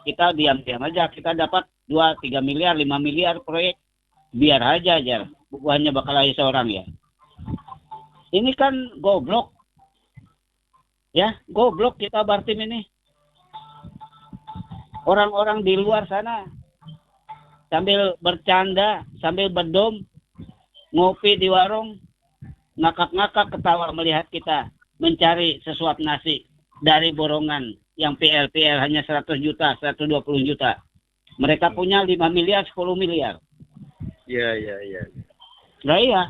Kita diam-diam aja, kita dapat 2-3 miliar, 5 miliar proyek, biar aja bubuhannya bakal lagi seorang ya. Ini kan goblok. Ya, goblok kita Bartim ini. Orang-orang di luar sana sambil bercanda, sambil bedom, ngopi di warung, ngakak-ngakak ketawa melihat kita mencari sesuap nasi dari borongan yang PL hanya 100 juta, 120 juta. Mereka punya 5 miliar, 10 miliar. Iya. Nah iya.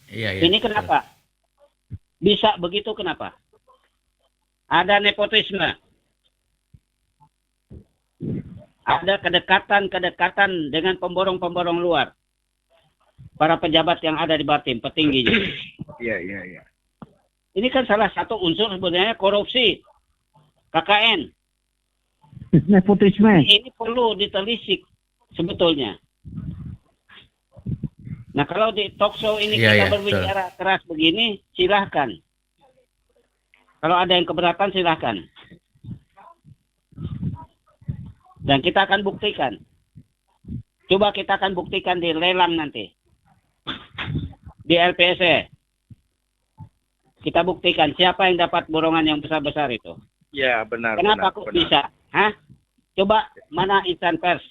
Iya. Ini kenapa? Bisa begitu kenapa? Ada nepotisme. Ada kedekatan dengan pemborong-pemborong luar. Para pejabat yang ada di Batim, petingginya. Iya. Ini kan salah satu unsur sebenarnya korupsi. KKN. Nepotisme. Ini perlu ditelisik sebetulnya. Nah kalau di talk show ini kita berbicara keras begini, silahkan. Kalau ada yang keberatan silahkan. Dan kita akan buktikan. Coba kita akan buktikan di lelang nanti. Di LPSE. Kita buktikan siapa yang dapat borongan yang besar-besar itu. Ya, benar. Kenapa kok bisa? Hah? Coba mana insan pers?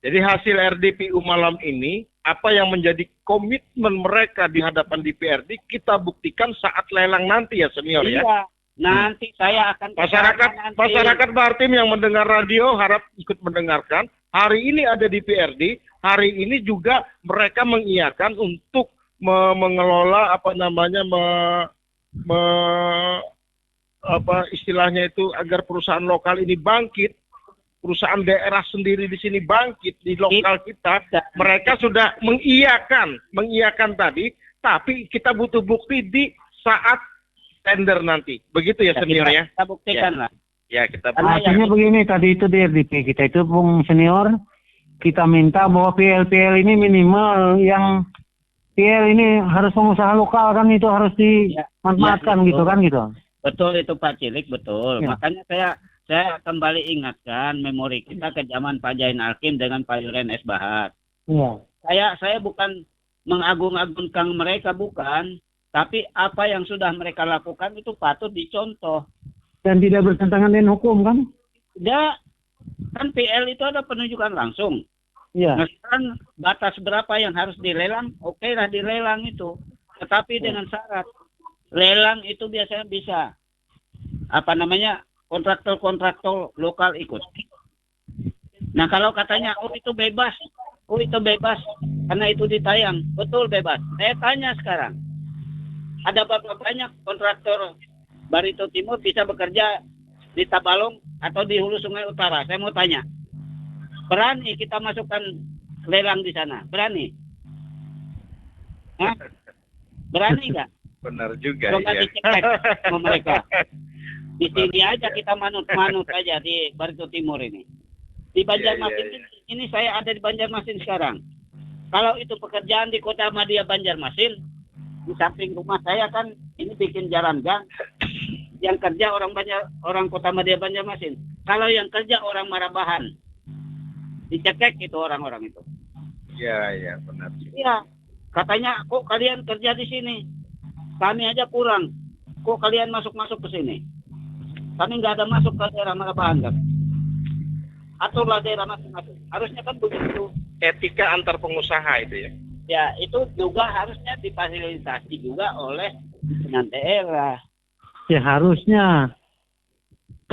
Jadi hasil RDPU malam ini, apa yang menjadi komitmen mereka di hadapan DPRD, kita buktikan saat lelang nanti ya senior ya. Iya. Nanti saya akan Masyarakat Bartim yang mendengar radio harap ikut mendengarkan. Hari ini ada di DPRD, hari ini juga mereka mengiyakan untuk mengelola istilahnya itu agar perusahaan lokal ini bangkit, perusahaan daerah sendiri di sini bangkit di lokal kita. Mereka sudah mengiyakan tadi, tapi kita butuh bukti di saat tender nanti. Begitu ya senior ya. Kita buktikan lah. Ya, kita Artinya begini, tadi itu di RDP kita itu Bung Senior, kita minta bahwa PL ini minimal yang PL ini harus pengusaha lokal kan, itu harus dimanfaatkan gitu kan gitu. Betul itu Pak Cilik, betul. Ya. Makanya saya kembali ingatkan memori kita ke zaman Pak Jain Alkim dengan Pak Yuren S. Bahat. Iya. Saya bukan mengagung-agungkan mereka, bukan. Tapi apa yang sudah mereka lakukan itu patut dicontoh. Dan tidak bertentangan dengan hukum kan? Tidak. Kan PL itu ada penunjukan langsung. Iya. Nah, sekarang batas berapa yang harus dilelang, oke lah dilelang itu. Tetapi dengan syarat. Lelang itu biasanya bisa, kontraktor lokal ikut. Nah kalau katanya, itu bebas, karena itu ditayang, betul bebas. Saya tanya sekarang, ada berapa banyak kontraktor Barito Timur bisa bekerja di Tabalong atau di Hulu Sungai Utara? Saya mau tanya. Berani kita masukkan lelang di sana? Berani? Hah? Berani nggak? benar juga Coba ya. dicek sama mereka. Di sini aja kita manut-manut aja di Barito Timur ini. Di Banjarmasin ini saya ada di Banjarmasin sekarang. Kalau itu pekerjaan di Kota Madia Banjarmasin, di samping rumah saya kan ini bikin jalan gang. Yang kerja orang Kota Madia Banjarmasin. Kalau yang kerja orang Marabahan, dicekek itu orang-orang itu. Iya, benar. Iya, katanya kok kalian kerja di sini, kami aja kurang. Kok kalian masuk ke sini? Kami nggak ada masuk ke daerah Marabahan kan? Aturlah daerah masing-masing. Harusnya kan begitu. Etika antar pengusaha itu ya. Ya, itu juga harusnya difasilitasi juga oleh pimpinan daerah. Ya harusnya.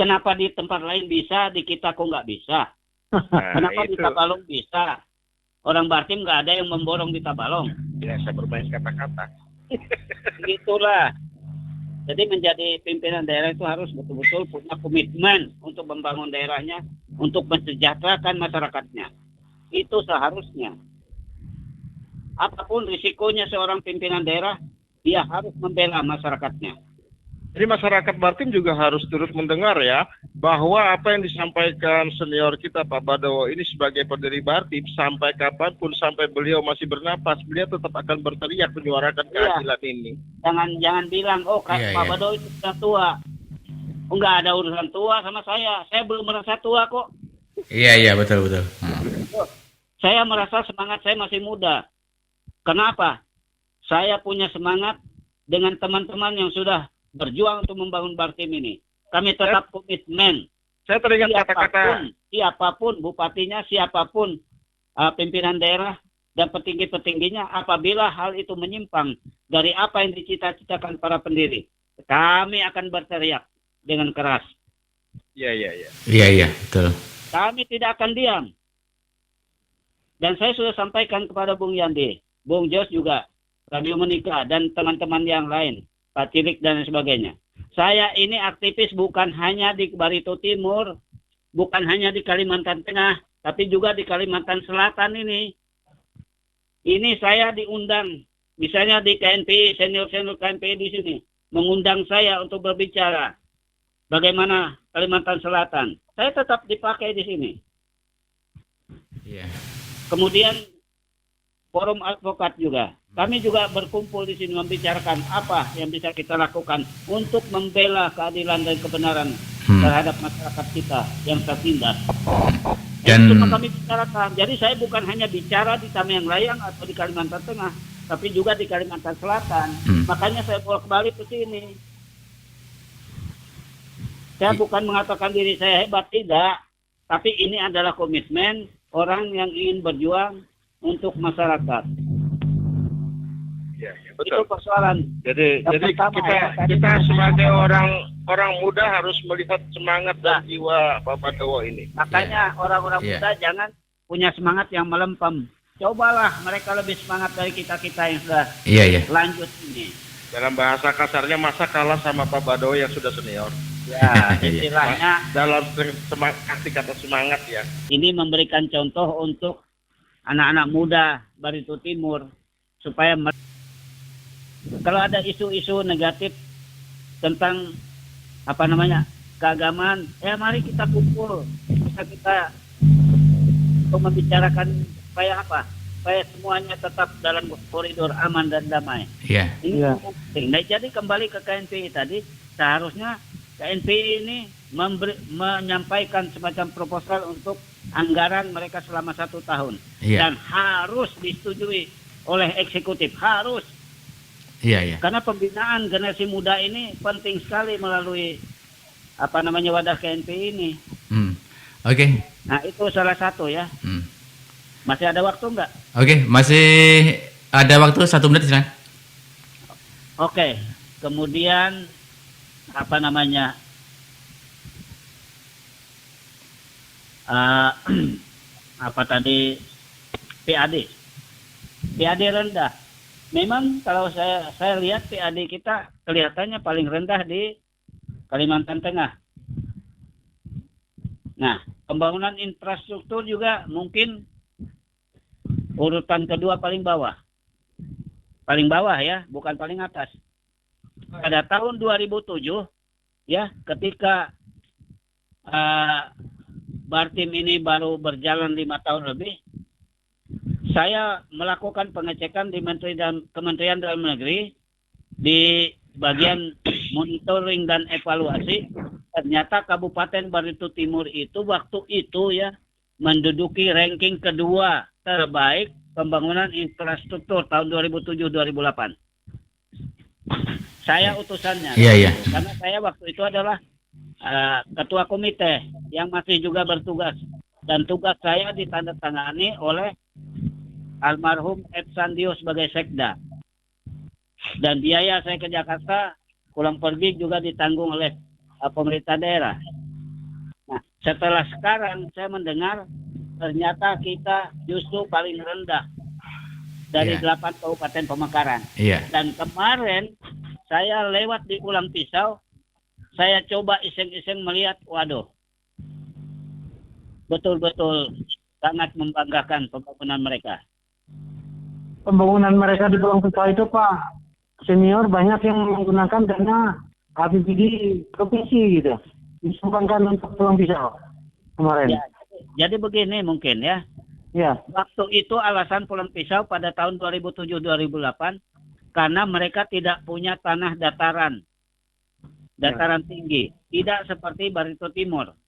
Kenapa di tempat lain bisa, di kita kok nggak bisa? Nah, Kenapa di itu. Tabalong bisa? Orang Bartim nggak ada yang memborong di Tabalong. Ya, saya bermain kata-kata. Begitulah. Jadi menjadi pimpinan daerah itu harus betul-betul punya komitmen untuk membangun daerahnya, untuk mensejahterakan masyarakatnya. Itu seharusnya. Apapun risikonya seorang pimpinan daerah, dia harus membela masyarakatnya. Jadi masyarakat Bartim juga harus turut mendengar ya, bahwa apa yang disampaikan senior kita Pak Badowo ini sebagai pendiri Bartim, sampai kapanpun, sampai beliau masih bernapas, beliau tetap akan berteriak menyuarakan keadilan ini. Jangan bilang, Pak Iya. Badowo itu sudah tua. Enggak ada urusan tua sama saya. Saya belum merasa tua kok. Iya, betul. Saya merasa semangat saya masih muda. Kenapa? Saya punya semangat dengan teman-teman yang sudah berjuang untuk membangun Bartim ini. Kami tetap komitmen. Saya teringat kata-kata Siapapun bupatinya, siapapun pimpinan daerah dan petinggi-petingginya, apabila hal itu menyimpang dari apa yang dicita-citakan para pendiri, kami akan berteriak dengan keras. Iya. Betul. Kami tidak akan diam. Dan saya sudah sampaikan kepada Bung Yandi, Bung Jos juga, Radio Menika, dan teman-teman yang lain, Pak Cilik dan sebagainya. Saya ini aktivis bukan hanya di Barito Timur, bukan hanya di Kalimantan Tengah, tapi juga di Kalimantan Selatan ini. Ini saya diundang, misalnya di KNPI, senior-senior KNPI di sini, mengundang saya untuk berbicara bagaimana Kalimantan Selatan. Saya tetap dipakai di sini. Iya. Kemudian forum advokat juga. Kami juga berkumpul di sini membicarakan apa yang bisa kita lakukan untuk membela keadilan dan kebenaran terhadap masyarakat kita yang tertindas. Dan Itu kami bicarakan. Jadi saya bukan hanya bicara di Tamiang Layang atau di Kalimantan Tengah, tapi juga di Kalimantan Selatan. Makanya saya bolak-balik ke sini. Saya bukan mengatakan diri saya hebat, tidak. Tapi ini adalah komitmen orang yang ingin berjuang untuk masyarakat. Iya, Itu betul. persoalan. Jadi pertama, kita sebagai orang muda harus melihat semangat dan jiwa Pak Badowo ini. Makanya orang-orang Iya. muda jangan punya semangat yang melempem. Cobalah mereka lebih semangat dari kita-kita yang sudah Iya. lanjut ini. Dalam bahasa kasarnya, masa kalah sama Pak Badowo yang sudah senior. Ya, istilahnya Dalam arti kata semangat ya. ini memberikan contoh untuk anak-anak muda Barito Timur supaya kalau ada isu-isu negatif tentang keagamaan, mari kita kumpul, kita untuk membicarakan supaya semuanya tetap dalam koridor aman dan damai. Iya. Ini penting. Nah, jadi kembali ke KNPI tadi, seharusnya KNPI ini menyampaikan semacam proposal untuk anggaran mereka selama 1 tahun. Iya. Dan harus disetujui oleh eksekutif, harus. Iya. Karena pembinaan generasi muda ini penting sekali melalui wadah KNPI ini. Oke. Nah, itu salah satu ya. Masih ada waktu enggak? Oke, masih ada waktu 1 menit silakan. Oke. Kemudian PAD rendah. Memang kalau saya lihat PAD kita kelihatannya paling rendah di Kalimantan Tengah. Nah, pembangunan infrastruktur juga mungkin urutan kedua paling bawah. Paling bawah ya, bukan paling atas. Pada tahun 2007 ya, ketika Bartim ini baru berjalan 5 tahun lebih, saya melakukan pengecekan di Kementerian Dalam Negeri di bagian monitoring dan evaluasi. Ternyata Kabupaten Barito Timur itu waktu itu ya menduduki ranking kedua terbaik pembangunan infrastruktur tahun 2007-2008. Saya utusannya. Iya. Karena saya waktu itu adalah ketua komite yang masih juga bertugas. Dan tugas saya ditandatangani oleh almarhum Epsandio sebagai sekda. Dan biaya saya ke Jakarta pulang pergi juga ditanggung oleh pemerintah daerah. Nah, setelah sekarang saya mendengar ternyata kita justru paling rendah dari 8 kabupaten pemekaran. Iya. Dan kemarin saya lewat di Pulang Pisau, saya coba iseng-iseng melihat, waduh, betul-betul sangat membanggakan pembangunan mereka. Pembangunan mereka di Pulang Pisau itu Pak Senior banyak yang menggunakan dana APBD provinsi gitu. Disumbangkan untuk Pulang Pisau kemarin. Ya, jadi begini mungkin ya. Ya. Waktu itu alasan Pulang Pisau pada tahun 2007-2008 karena mereka tidak punya tanah dataran tinggi, tidak seperti Barito Timur,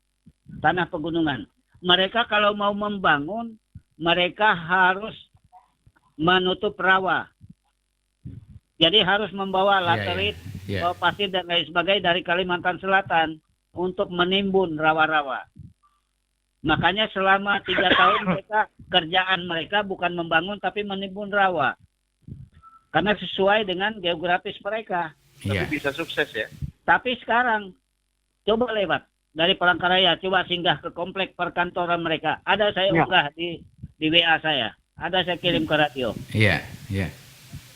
tanah pegunungan. Mereka kalau mau membangun, mereka harus menutup rawa. Jadi harus membawa laterit, bawa pasir dan lain sebagainya dari Kalimantan Selatan untuk menimbun rawa-rawa. Makanya selama 3 tahun kerjaan mereka bukan membangun tapi menimbun rawa. Karena sesuai dengan geografis mereka. Tapi bisa sukses ya. Tapi sekarang coba lewat dari Palangkaraya, coba singgah ke komplek perkantoran mereka. Ada saya unggah di WA saya. Ada saya kirim ke radio. Iya.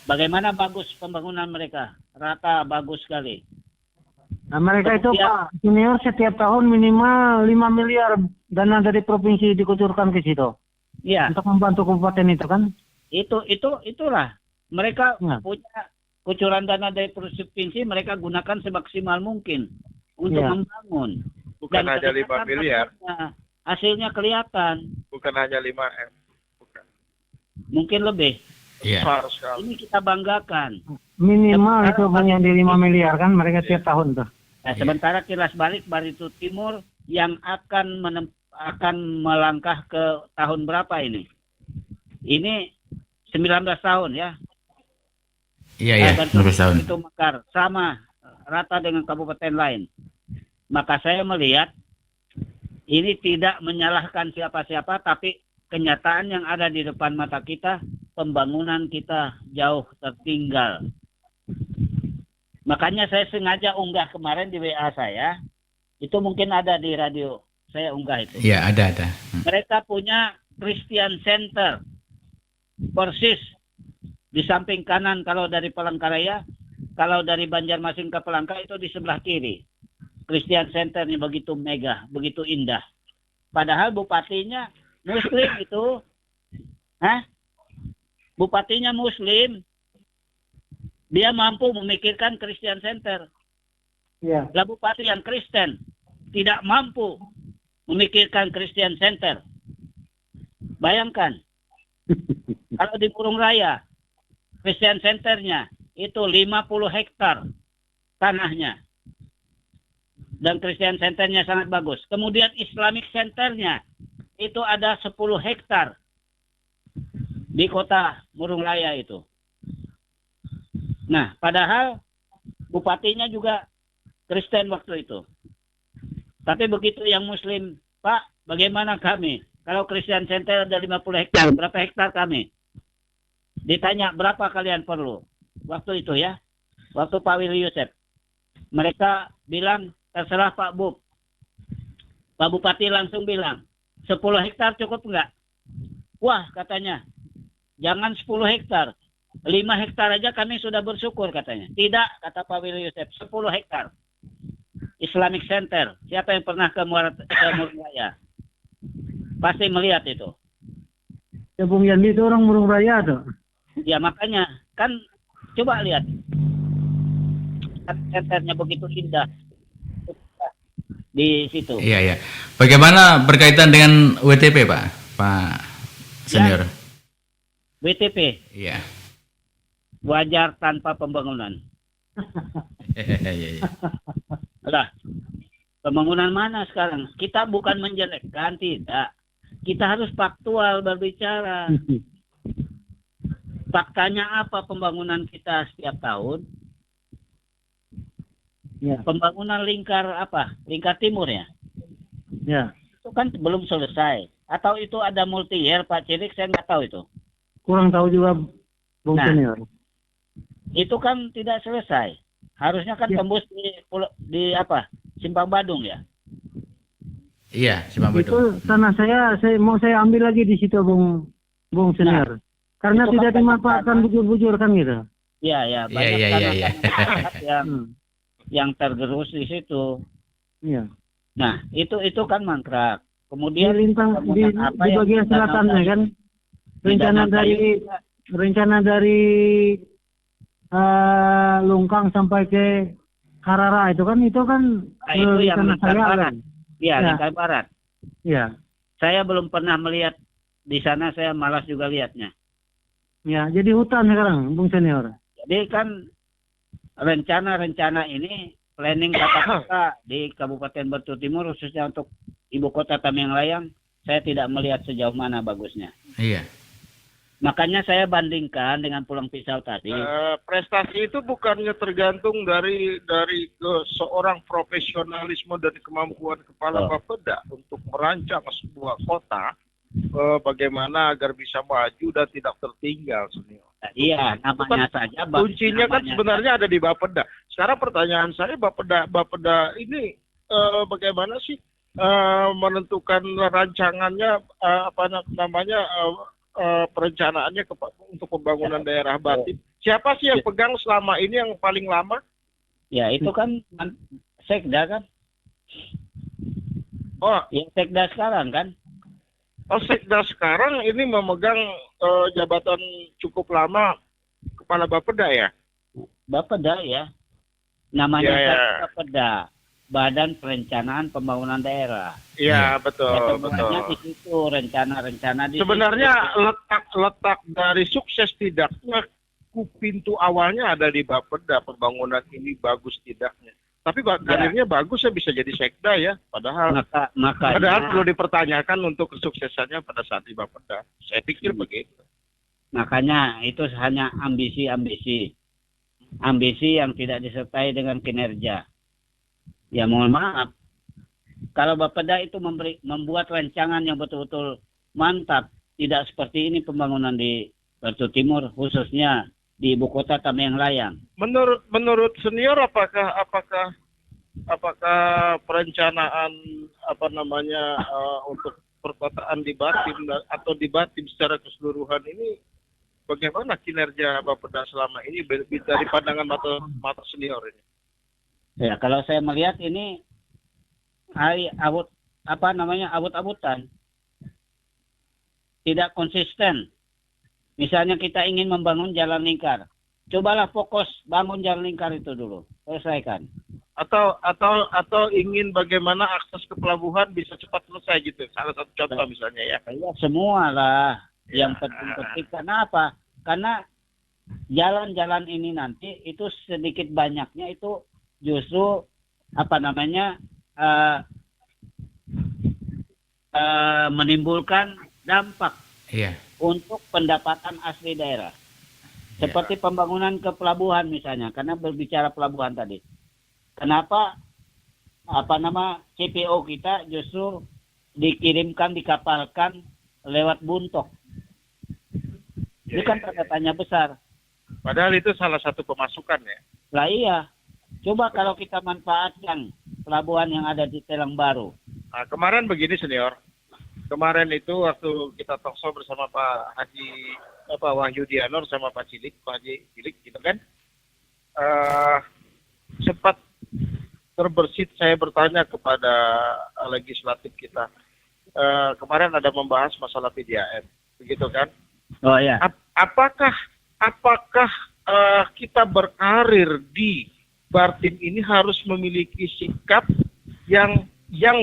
Bagaimana bagus pembangunan mereka. Rata bagus sekali. Nah, mereka itu Pak Senior setiap tahun minimal 5 miliar dana dari provinsi dikucurkan ke situ. Iya. Untuk membantu kabupaten itu kan? Itulah. Mereka punya kucuran dana dari provinsi, mereka gunakan semaksimal mungkin untuk membangun. Bukan hanya 5 miliar. Hasilnya kelihatan. Bukan hanya 5 M. Bukan. Mungkin lebih. Besar sekali. Ini kita banggakan. Minimal itu hanya di 5 miliar kan mereka tiap tahun tuh. Nah, sementara kilas balik Barito Timur yang akan melangkah ke tahun berapa ini? Ini 19 tahun ya. Iya, 19 tahun. Itu Mekar sama rata dengan kabupaten lain. Maka saya melihat ini tidak menyalahkan siapa-siapa, tapi kenyataan yang ada di depan mata kita, pembangunan kita jauh tertinggal. Makanya saya sengaja unggah kemarin di WA saya, itu mungkin ada di radio, saya unggah itu. Iya, ada. Mereka punya Christian Center, persis di samping kanan kalau dari Palangkaraya, kalau dari Banjarmasin ke Palangka itu di sebelah kiri. Christian Center ini begitu megah, begitu indah. Padahal bupatinya Muslim itu. Bupatinya Muslim. Dia mampu memikirkan Christian Center. Iya. Lah bupati yang Kristen tidak mampu memikirkan Christian Center. Bayangkan. Kalau di Burung Raya, Christian Centernya itu 50 hektar tanahnya. Dan Christian Centernya sangat bagus. Kemudian Islamic Centernya itu ada 10 hektar di kota Burung Raya itu. Nah, padahal bupatinya juga Kristen waktu itu. Tapi begitu yang Muslim, Pak, bagaimana kami? Kalau Christian Center ada 50 hektar, berapa hektar kami? Ditanya, berapa kalian perlu? Waktu itu ya, waktu Pak Willy Yusef. Mereka bilang, terserah Pak Bub. Pak Bupati langsung bilang, 10 hektar cukup enggak? Wah, katanya, jangan 10 hektar. 5 hektar aja kami sudah bersyukur katanya. Tidak, kata Pak Willy Yusef, 10 hektar. Islamic Center. Siapa yang pernah ke Murung Raya? Pasti melihat itu. Ya Bung Yandi itu orang Murung Raya tuh. Ya makanya, kan coba lihat. Centernya begitu indah. Di situ. Iya. Bagaimana berkaitan dengan WTP, Pak Senior? Ya, WTP. Iya. Wajar tanpa pembangunan. Iya. Lah, pembangunan mana sekarang? Kita bukan menjelekkan, tidak. Kita harus faktual berbicara. Faktanya apa pembangunan kita setiap tahun? Ya. Pembangunan lingkar apa? Lingkar timur ya? Ya. Itu kan belum selesai. Atau itu ada multi year, Pak Cilik, saya nggak tahu itu. Kurang tahu juga Bung Senior. Itu kan tidak selesai. Harusnya kan tembus di apa? Simpang Badung ya? Iya, Simpang Badung. Itu tanah saya ambil lagi di situ Bung Senior. Karena itu tidak kan dimanfaatkan bujur-bujur kan gitu. Ya, Iya, banyak iya, iya, iya. masyarakat Hmm. yang tergerus di situ. Iya. Nah, itu kan mangkrak. Di Kemudian lintang di bangunan apa yang bagian selatannya kan rencana didanai dari juga. rencana dari Lungkang sampai ke Karara itu kan Nah, itu yang tanah lingkar saya barat. kan. Iya, Ya. lingkar barat. Iya. Saya belum pernah melihat di sana, saya malas juga lihatnya. Ya, jadi hutan sekarang, Bung Senior. Jadi kan rencana-rencana ini planning tata kota di Kabupaten Batu Timur khususnya untuk ibu kota Tamiang-Layang, saya tidak melihat sejauh mana bagusnya. Iya. Makanya saya bandingkan dengan Pulang Pisau tadi. Prestasi itu bukannya tergantung dari seorang profesionalisme dan kemampuan kepala Bapeda untuk merancang sebuah kota bagaimana agar bisa maju dan tidak tertinggal, Senior. Iya, namanya saja. Kuncinya kan namanya sebenarnya ada di Bapeda. Sekarang pertanyaan saya, Bapeda ini bagaimana sih menentukan rancangannya perencanaannya untuk pembangunan daerah Batim? Siapa sih yang pegang selama ini yang paling lama? Ya, itu kan Sekda kan. Oh, Yang Sekda sekarang kan. Sekda sekarang ini memegang jabatan cukup lama kepala Bapeda ya? Bapeda ya. Namanya Ya, ya. kan Bapeda. Badan Perencanaan Pembangunan Daerah. Iya, betul, Sebenarnya betul. di situ rencana-rencana di Sebenarnya situ. letak dari sukses tidaknya pintu awalnya ada di Bapeda, pembangunan ini bagus tidaknya. Tapi karirnya bagus ya, bisa jadi sekda ya, padahal Makanya perlu dipertanyakan untuk kesuksesannya pada saat di Bapeda. Saya pikir begitu. makanya itu hanya ambisi yang tidak disertai dengan kinerja. Ya mohon maaf, kalau Bapeda itu membuat rancangan yang betul-betul mantap, tidak seperti ini pembangunan di Batu Timur, khususnya di ibu kota Tamiang-Layang. Menurut Senior, apakah perencanaan untuk perkotaan di Batim atau di Batim secara keseluruhan ini, bagaimana kinerja Bapeda selama ini dari pandangan mata Senior ini? Ya, kalau saya melihat ini abut-abutan. Tidak konsisten. Misalnya kita ingin membangun jalan lingkar. Cobalah fokus bangun jalan lingkar itu dulu. Selesaikan. Atau ingin bagaimana akses ke pelabuhan bisa cepat selesai gitu. Salah satu contoh misalnya ya. Ya, semua lah. Ya. Yang penting-penting. Kenapa? Karena jalan-jalan ini nanti itu sedikit banyaknya itu justru menimbulkan dampak untuk pendapatan asli daerah. Seperti pembangunan ke pelabuhan misalnya, karena berbicara pelabuhan tadi. Kenapa CPO kita justru dikapalkan lewat Buntok? Itu kan tanda tanya besar. Padahal itu salah satu pemasukan ya. Lah iya. Coba kalau kita manfaatkan pelabuhan yang ada di Telang Baru. Nah, kemarin begini Senior. Kemarin itu waktu kita talkshow bersama Pak Wahyu Dianor sama Pak Haji Cilik gitu kan. Sempat terbersit saya bertanya kepada legislatif kita. Kemarin ada membahas masalah PDAM, begitu kan? Oh ya. Apakah kita berkarir di Batim ini harus memiliki sikap yang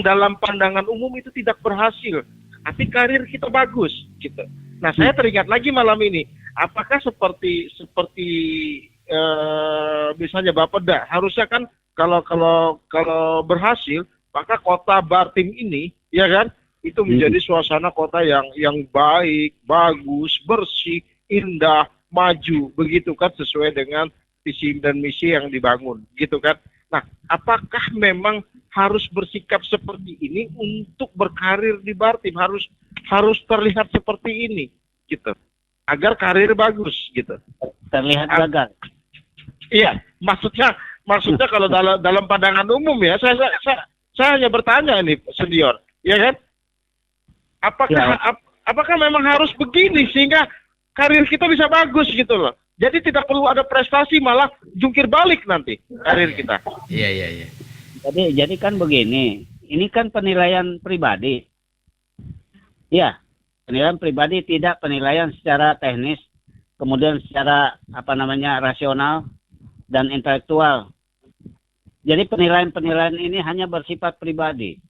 dalam pandangan umum itu tidak berhasil, tapi karir kita bagus, gitu. Nah, saya teringat lagi malam ini, apakah seperti misalnya Bapeda, harusnya kan kalau berhasil, maka kota Batim ini, ya kan, itu menjadi suasana kota yang baik, bagus, bersih, indah, maju, begitu kan, sesuai dengan visi dan misi yang dibangun, gitu kan. Nah, apakah memang harus bersikap seperti ini untuk berkarir di Batim, harus terlihat seperti ini, gitu, agar karir bagus, gitu. Terlihat gagal. Iya, maksudnya kalau dalam pandangan umum ya, saya hanya bertanya ini, Senior, ya kan? Apakah memang harus begini sehingga karir kita bisa bagus gitu loh? Jadi tidak perlu ada prestasi, malah jungkir balik nanti karir kita. Iya. Jadi kan begini, ini kan penilaian pribadi. Ya, penilaian pribadi, tidak penilaian secara teknis, kemudian secara rasional dan intelektual. Jadi penilaian-penilaian ini hanya bersifat pribadi.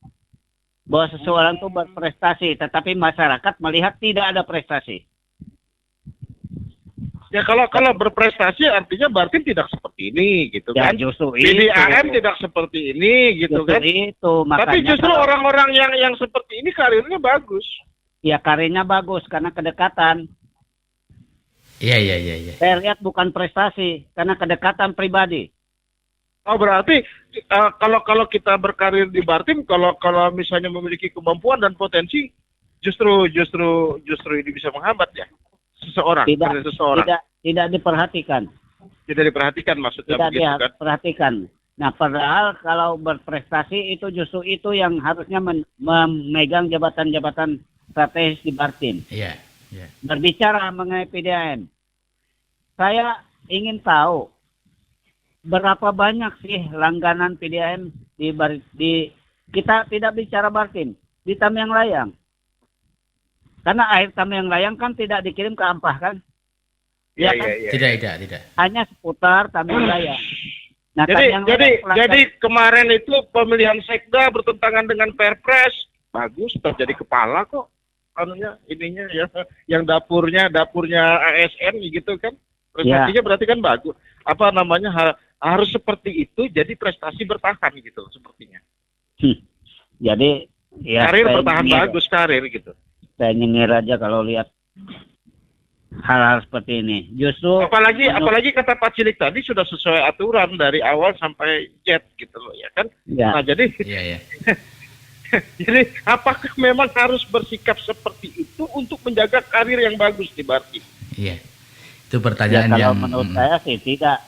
Bahwa seseorang itu berprestasi, tetapi masyarakat melihat tidak ada prestasi. Ya kalau berprestasi artinya Bartim tidak seperti ini gitu Ya kan. justru itu. PDAM tidak seperti ini gitu Justru kan. itu, Tapi makanya justru orang-orang yang seperti ini karirnya bagus. ya karirnya bagus karena kedekatan. Iya. Saya lihat bukan prestasi, karena kedekatan pribadi. Oh berarti kalau kita berkarir di Bartim, kalau misalnya memiliki kemampuan dan potensi, justru ini bisa menghambat ya seseorang. Tidak diperhatikan. Tidak diperhatikan maksudnya Tidak begitu kan? diperhatikan. Nah, padahal kalau berprestasi itu justru itu yang harusnya memegang jabatan-jabatan strategis di Bartim. Iya. Berbicara mengenai PDAM, saya ingin tahu berapa banyak sih langganan PDAM di kita tidak bicara Bartim, di Tamiang Layang. Karena air Tamiang Layang kan tidak dikirim ke Ampah kan? Iya. Tidak. Hanya seputar Tamiang Layang. Nah, Tamiang Layang Jadi kemarin itu pemilihan sekda bertentangan dengan Perpres, bagus terjadi kepala kok. Ininya ya, yang dapurnya ASN gitu kan. Prestasinya berarti kan bagus. Harus seperti itu, jadi prestasi bertahan gitu sepertinya. Jadi ya Karir bertahan bagus karir gitu. Saya nyengir aja kalau lihat hal-hal seperti ini. Justru apalagi kata Pak Cilik tadi sudah sesuai aturan dari awal sampai Z gitu loh ya kan. Ya. Nah jadi Iya. jadi apakah memang harus bersikap seperti itu untuk menjaga karir yang bagus di Bartim? Iya. Itu pertanyaan kalau yang menurut saya sih tidak.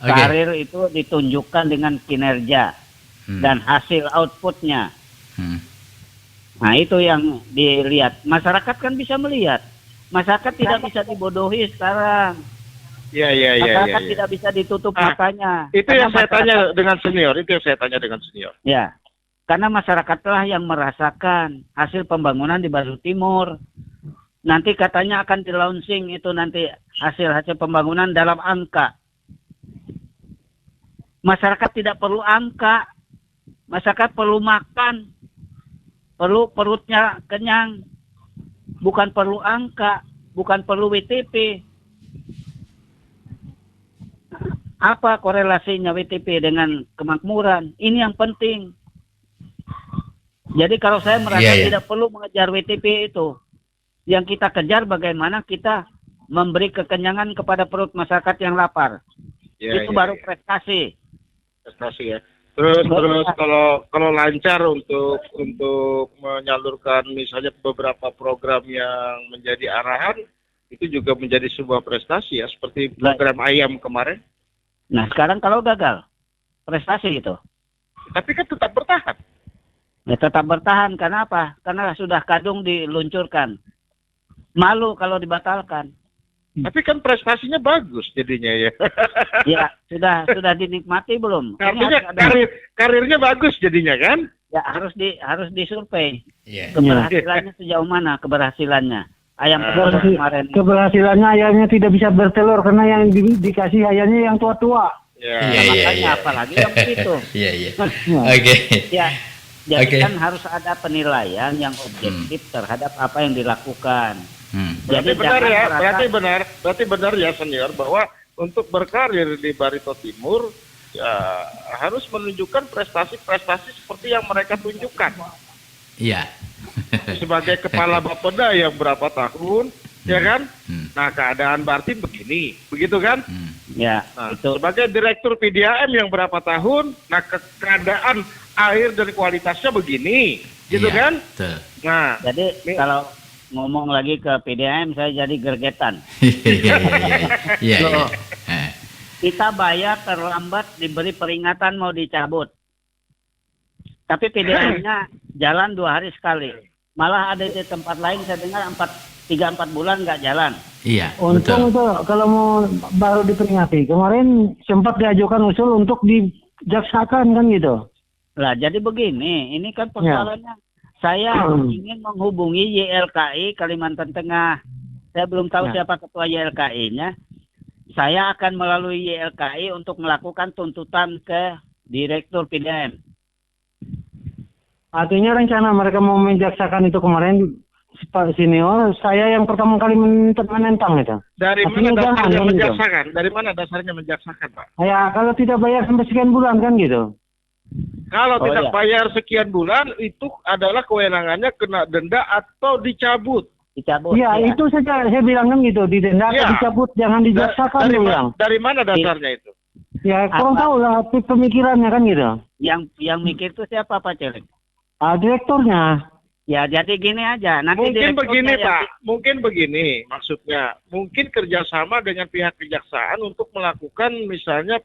Oke. Karir itu ditunjukkan dengan kinerja dan hasil outputnya. Nah itu yang dilihat. Masyarakat kan bisa melihat. Masyarakat tidak bisa dibodohi sekarang. Iya. Masyarakat tidak bisa ditutup matanya. Itu Karena yang saya tanya dengan senior. Ya, karena masyarakatlah yang merasakan hasil pembangunan di Baru Timur. Nanti katanya akan di-launching itu nanti hasil pembangunan dalam angka. Masyarakat tidak perlu angka. Masyarakat perlu makan. Perlu perutnya kenyang. Bukan perlu angka. Bukan perlu WTP. Apa korelasinya WTP dengan kemakmuran? Ini yang penting. Jadi kalau saya merasa tidak perlu mengejar WTP itu. Yang kita kejar bagaimana kita memberi kekenyangan kepada perut masyarakat yang lapar. Itu baru prestasi. Prestasi ya. Terus kalau lancar untuk menyalurkan misalnya beberapa program yang menjadi arahan, itu juga menjadi sebuah prestasi ya, seperti program ayam kemarin. Nah sekarang kalau gagal, prestasi itu. Tapi kan tetap bertahan. Ya tetap bertahan, karena apa? Karena sudah kadung diluncurkan. Malu kalau dibatalkan. Tapi kan prestasinya bagus jadinya ya. Ya sudah dinikmati belum? Artinya karirnya bagus jadinya kan? Ya harus disurvei. Iya. Keberhasilannya sejauh mana keberhasilannya? Ayam kemarin. Keberhasilannya ayamnya tidak bisa bertelur karena yang dikasih ayamnya yang tua-tua. Ya. Makanya apalagi yang begitu. Iya. Oke. Ya. Jadi kan harus ada penilaian yang objektif terhadap apa yang dilakukan. Berarti benar ya senior bahwa untuk berkarir di Barito Timur ya harus menunjukkan prestasi-prestasi seperti yang mereka tunjukkan. Iya. Sebagai kepala Bapeda yang berapa tahun, ya kan? Nah keadaan Bartim begini, begitu kan? Ya. Nah, itu. sebagai direktur PDAM yang berapa tahun, nah keadaan air dan kualitasnya begini, gitu kan? Betul. Nah, Jadi kalau ngomong lagi ke PDAM saya jadi gergetan. Iya. Kita bayar terlambat diberi peringatan mau dicabut. Tapi PDAM-nya jalan 2 hari sekali. Malah ada di tempat lain saya dengar 3-4 bulan nggak jalan. Iya, Untung betul. itu kalau mau baru diperingati. Kemarin sempat diajukan usul untuk dijaksakan kan gitu. Lah jadi begini, ini kan Ya. persoalannya. Saya ingin menghubungi YLKI Kalimantan Tengah. Saya belum tahu Ya. siapa ketua YLKI-nya. Saya akan melalui YLKI untuk melakukan tuntutan ke Direktur PDAM. Artinya rencana mereka mau menjaksakan itu kemarin Pak Senior, saya yang pertama kali menentang itu. Dari Artinya mana jangan, dasarnya kan gitu. menjaksakan? Dari mana dasarnya menjaksakan, Pak? Ya kalau tidak bayar sampai sekian bulan kan gitu. Kalau Oh, tidak iya. bayar sekian bulan, itu adalah kewenangannya kena denda atau dicabut. Dicabut. Iya ya. itu saja saya bilang kan gitu, didenda atau Iya. dicabut, jangan dijaksakan dari, dia ma- bilang. dari mana dasarnya itu? Ya kurang Apa? tahu lah pemikirannya kan gitu. Yang mikir itu siapa Pak Celek? Direkturnya. Ya jadi gini aja. Nanti Mungkin begini, direkturnya yang- Pak. Mungkin begini maksudnya. Mungkin kerjasama dengan pihak kejaksaan untuk melakukan misalnya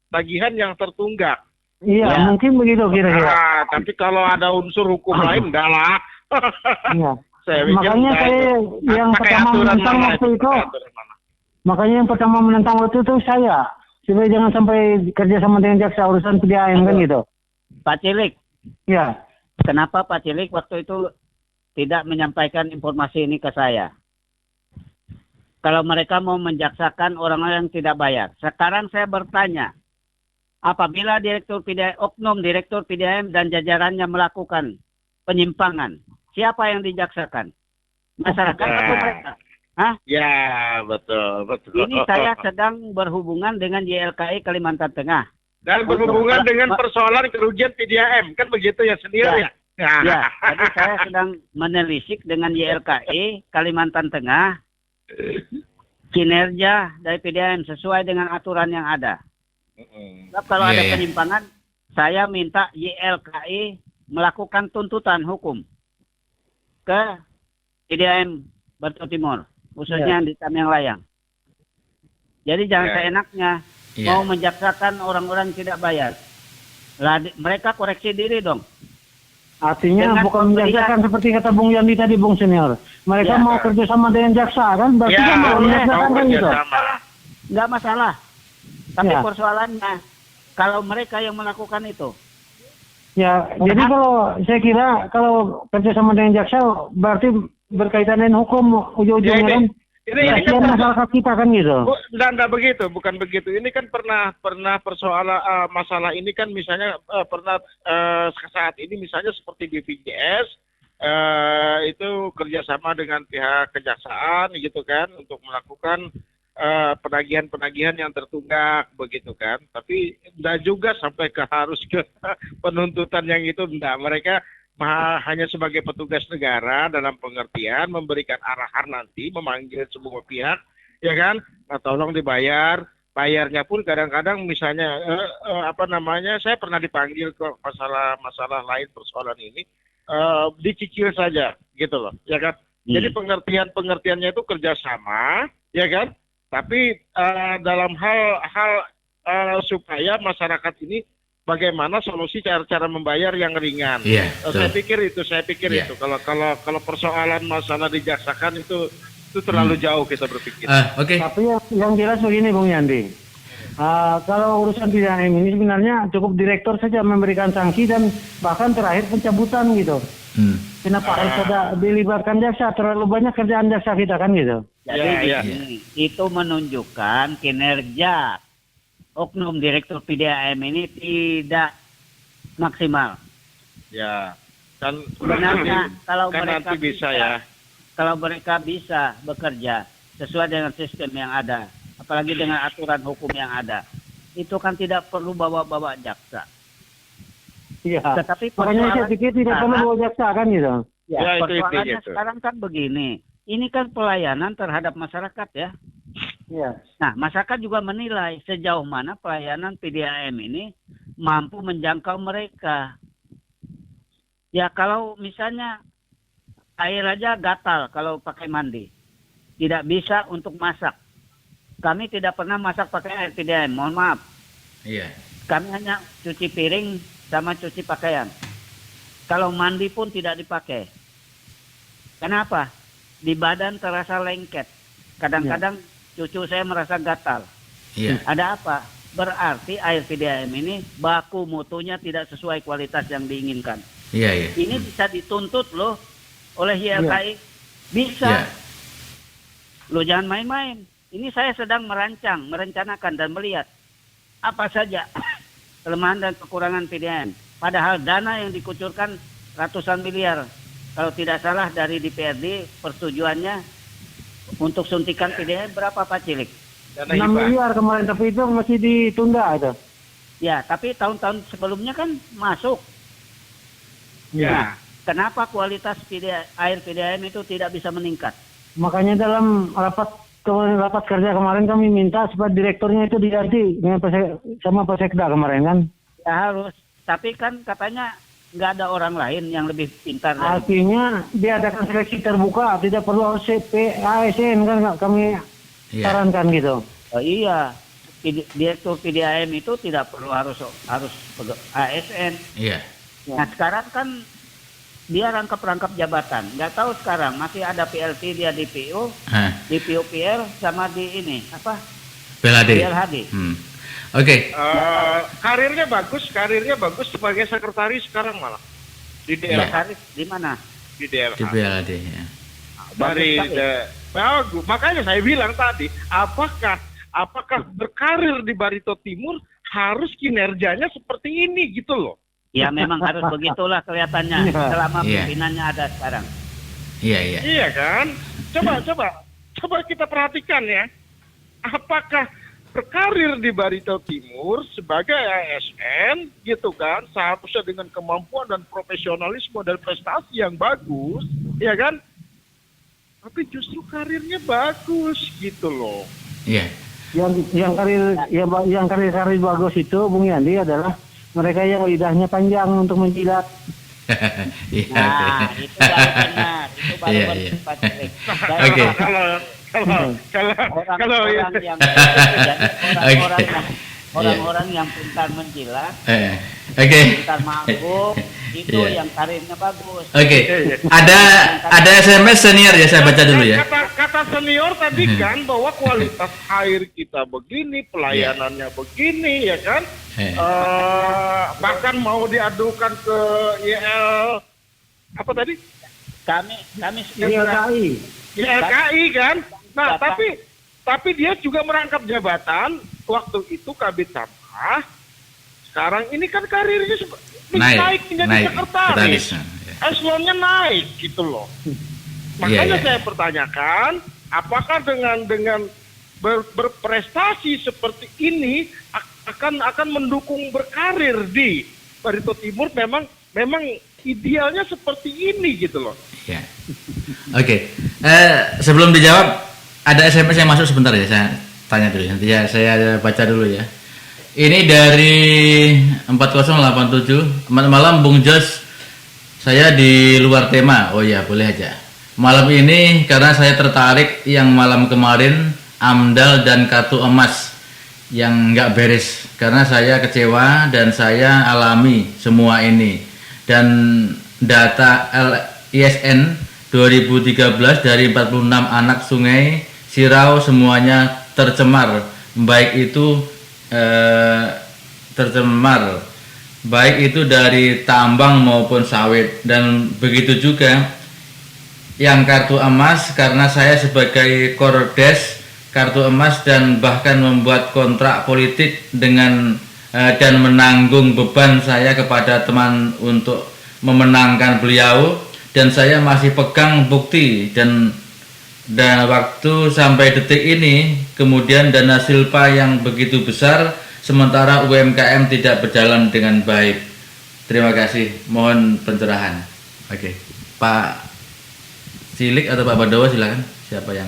tagihan yang tertunggak. Iya Ya. mungkin begitu kira-kira. Tapi kalau ada unsur hukum lain, enggak lah. Iya. Saya pikir Makanya enggak saya itu. yang Pakai pertama aturan menentang mana waktu itu, Pakai aturan mana? makanya yang pertama menentang waktu itu saya. Supaya jangan sampai kerja sama dengan jaksa urusan PDAM kan gitu. Pak Cilik, Ya. kenapa Pak Cilik waktu itu tidak menyampaikan informasi ini ke saya? Kalau mereka mau menjaksakan orang-orang yang tidak bayar. Sekarang saya bertanya, apabila oknum Direktur PDAM dan jajarannya melakukan penyimpangan, siapa yang dijaksakan? Masyarakat atau mereka? Ya, betul. Ini saya sedang berhubungan dengan YLKI Kalimantan Tengah. Dan berhubungan dengan persoalan kerugian PDAM, kan begitu ya sendiri ya? Ya, jadi saya sedang menelisik dengan YLKI Kalimantan Tengah kinerja dari PDAM sesuai dengan aturan yang ada. Sebab kalau Iya, ada iya. penyimpangan, saya minta YLKI melakukan tuntutan hukum ke PDAM Batu Timur, khususnya di Tamiang Layang. Jadi jangan Ya. seenaknya Iya. mau menjaksakan orang-orang tidak bayar. Lah, mereka koreksi diri dong. Artinya Dengan bukan menjaksakan seperti kata Bung Yandi tadi, Bung Senior. Mereka Ya. mau kerjasama dengan jaksa kan? Berarti Ya, kan mau boleh. menjaksakan kan gitu. kerjasama. Nggak masalah. Tapi Ya. persoalannya, kalau mereka yang melakukan itu, Ya, jadi kalau saya kira kalau kerjasama dengan jaksa berarti berkaitan dengan hukum ujung-ujungnya Ya, kan. ini Kasihan kan masyarakat kita kan gitu. enggak begitu, bukan begitu. Ini kan pernah persoalan masalah ini kan misalnya pernah saat ini misalnya seperti BPJS itu kerjasama dengan pihak kejaksaan gitu kan untuk melakukan penagihan-penagihan yang tertunggak begitu kan. Tapi enggak juga sampai harus ke penuntutan yang itu enggak. Mereka hanya sebagai petugas negara dalam pengertian memberikan arahan nanti, memanggil semua pihak, ya kan? Nah, tolong dibayar. Bayarnya pun kadang-kadang misalnya saya pernah dipanggil ke masalah lain persoalan ini, dicicil saja gitu loh, ya kan? Jadi pengertiannya itu kerjasama, ya kan? Tapi dalam hal supaya masyarakat ini bagaimana solusi cara membayar yang ringan. Iya, Saya betul. pikir Iya. itu. Kalau persoalan masalah dijaksakan itu terlalu jauh kita berpikir. Oke. Tapi yang jelas begini Bung Yandi. Kalau urusan PDAM ini sebenarnya cukup direktur saja memberikan sanksi dan bahkan terakhir pencabutan gitu. Kenapa harus ada dilibatkan jaksa? Terlalu banyak kerjaan jaksa kita kan gitu. jadi Ya, itu menunjukkan kinerja oknum Direktur PDAM ini tidak maksimal. Ya, kan Sebenarnya kalau kan mereka nanti bisa ya. kalau mereka bisa bekerja sesuai dengan sistem yang ada, apalagi dengan aturan hukum yang ada, itu kan tidak perlu bawa-bawa jaksa. Iya. Tetapi Makanya saya pikir tidak perlu bawa jaksa kan gitu. Ya, itu persoalannya intinya tuh. sekarang kan begini, ini kan pelayanan terhadap masyarakat ya. Iya. Nah, masyarakat juga menilai sejauh mana pelayanan PDAM ini mampu menjangkau mereka. Ya kalau misalnya air aja gatal kalau pakai mandi, tidak bisa untuk masak. Kami tidak pernah masak pakai air PDAM, mohon maaf. Iya. Kami hanya cuci piring sama cuci pakaian. Kalau mandi pun tidak dipakai. Kenapa? di badan terasa lengket. Kadang-kadang cucu saya merasa gatal. Iya. Ada apa? Berarti air PDAM ini baku mutunya tidak sesuai kualitas yang diinginkan. Iya, iya. Ini bisa dituntut loh oleh YLKI. Bisa. Iya. Lo jangan main-main. Ini saya sedang merencanakan dan melihat apa saja kelemahan dan kekurangan PDAM. Padahal dana yang dikucurkan ratusan miliar. Kalau tidak salah dari DPRD persetujuannya untuk suntikan PDAM berapa Pak Cilik? Dana 6 hibah. miliar kemarin, tapi itu masih ditunda itu. Ya, tapi tahun-tahun sebelumnya kan masuk. Ya. Nah, kenapa kualitas air PDAM itu tidak bisa meningkat? Makanya dalam rapat kerja kemarin kami minta supaya direkturnya itu diganti dengan sama Sekda kemarin kan. Ya harus. Tapi kan katanya nggak ada orang lain yang lebih pintar. Artinya diadakan seleksi terbuka, tidak perlu ASN kan kami Iya. sarankan gitu. Oh, iya. Direktur PDAM itu tidak perlu harus ASN. Iya. Nah sekarang kan dia rangkap jabatan. Nggak tahu sekarang masih ada PLT dia di PO, Hah. di POPR sama di ini apa? PLHD. PLHD. Oke. Karirnya bagus sebagai sekretaris sekarang malah di Iya. DLH. Di mana? Di DLH. Di PLHD ya. Dari bagus. Makanya saya bilang tadi, apakah berkarir di Barito Timur harus kinerjanya seperti ini gitu loh. Ya memang harus begitulah kelihatannya selama Iya. pimpinannya ada sekarang. Iya, iya. Iya kan? Coba kita perhatikan ya. Apakah berkarir di Barito Timur sebagai ASN gitu kan, seharusnya dengan kemampuan dan profesionalisme dan prestasi yang bagus, ya kan? Tapi justru karirnya bagus gitu loh. Iya. Yang karir bagus itu Bung Yandi adalah mereka yang lidahnya panjang untuk menjilat. Iya. Nah, itu baru benar. Itu baru Iya, benar, iya. Pak Cilik. Oke. Kalau Orang-orang yang orang-orang yang pintar menjilat, Oke. pintar mabuk, itu Iya. yang karirnya bagus. Oke. Ada SMS senior ya, saya baca dulu ya. Kata senior tadi kan bahwa kualitas air kita begini, pelayanannya begini, ya kan? Bahkan mau diadukan ke YL apa tadi? Kami YLKI kan? Nah, tapi dia juga merangkap jabatan waktu itu Kabid Sabah. Sekarang ini kan karirnya naik menjadi sekretaris. Eselonnya naik gitu loh. Makanya Iya. saya pertanyakan, apakah dengan berprestasi seperti ini akan mendukung berkarir di Barito Timur? Memang idealnya seperti ini gitu loh. Ya. Oke. Sebelum dijawab, ada SMS yang masuk sebentar ya, saya tanya dulu. Nanti ya saya baca dulu ya. Ini dari 4087. Malam Bung Jos, saya di luar tema. Oh ya, boleh aja. Malam ini karena saya tertarik yang malam kemarin AMDAL dan kartu emas yang nggak beres, karena saya kecewa dan saya alami semua ini. Dan data ISN 2013 dari 46 anak sungai Sirau semuanya tercemar, baik itu dari tambang maupun sawit. Dan begitu juga yang kartu emas, karena saya sebagai kordes kartu emas dan bahkan membuat kontrak politik dengan dan menanggung beban saya kepada teman untuk memenangkan beliau, dan saya masih pegang bukti dan waktu sampai detik ini. Kemudian dana silpa yang begitu besar sementara UMKM tidak berjalan dengan baik. Terima kasih, mohon pencerahan. Oke, Pak Cilik atau Pak Badowo silakan. Siapa yang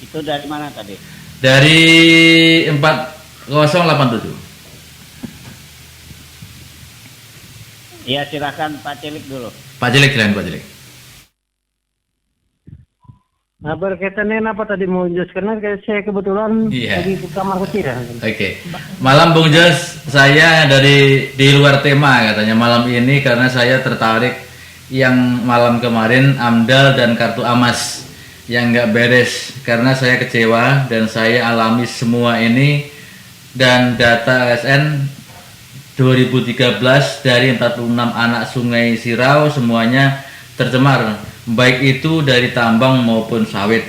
Itu dari mana tadi? dari 4087? Ya silakan Pak Cilik dulu. Pak Cilik, silakan Pak Cilik. Nah, berkaitannya apa tadi mau Jos? Karena saya kebetulan Iya. lagi ke kamar kecil. Oke. Malam Bung Jos, saya di luar tema katanya malam ini karena saya tertarik yang malam kemarin AMDAL dan kartu AMAS yang nggak beres, karena saya kecewa dan saya alami semua ini, dan data ASN 2013 dari 46 anak Sungai Sirau semuanya tercemar, baik itu dari tambang maupun sawit.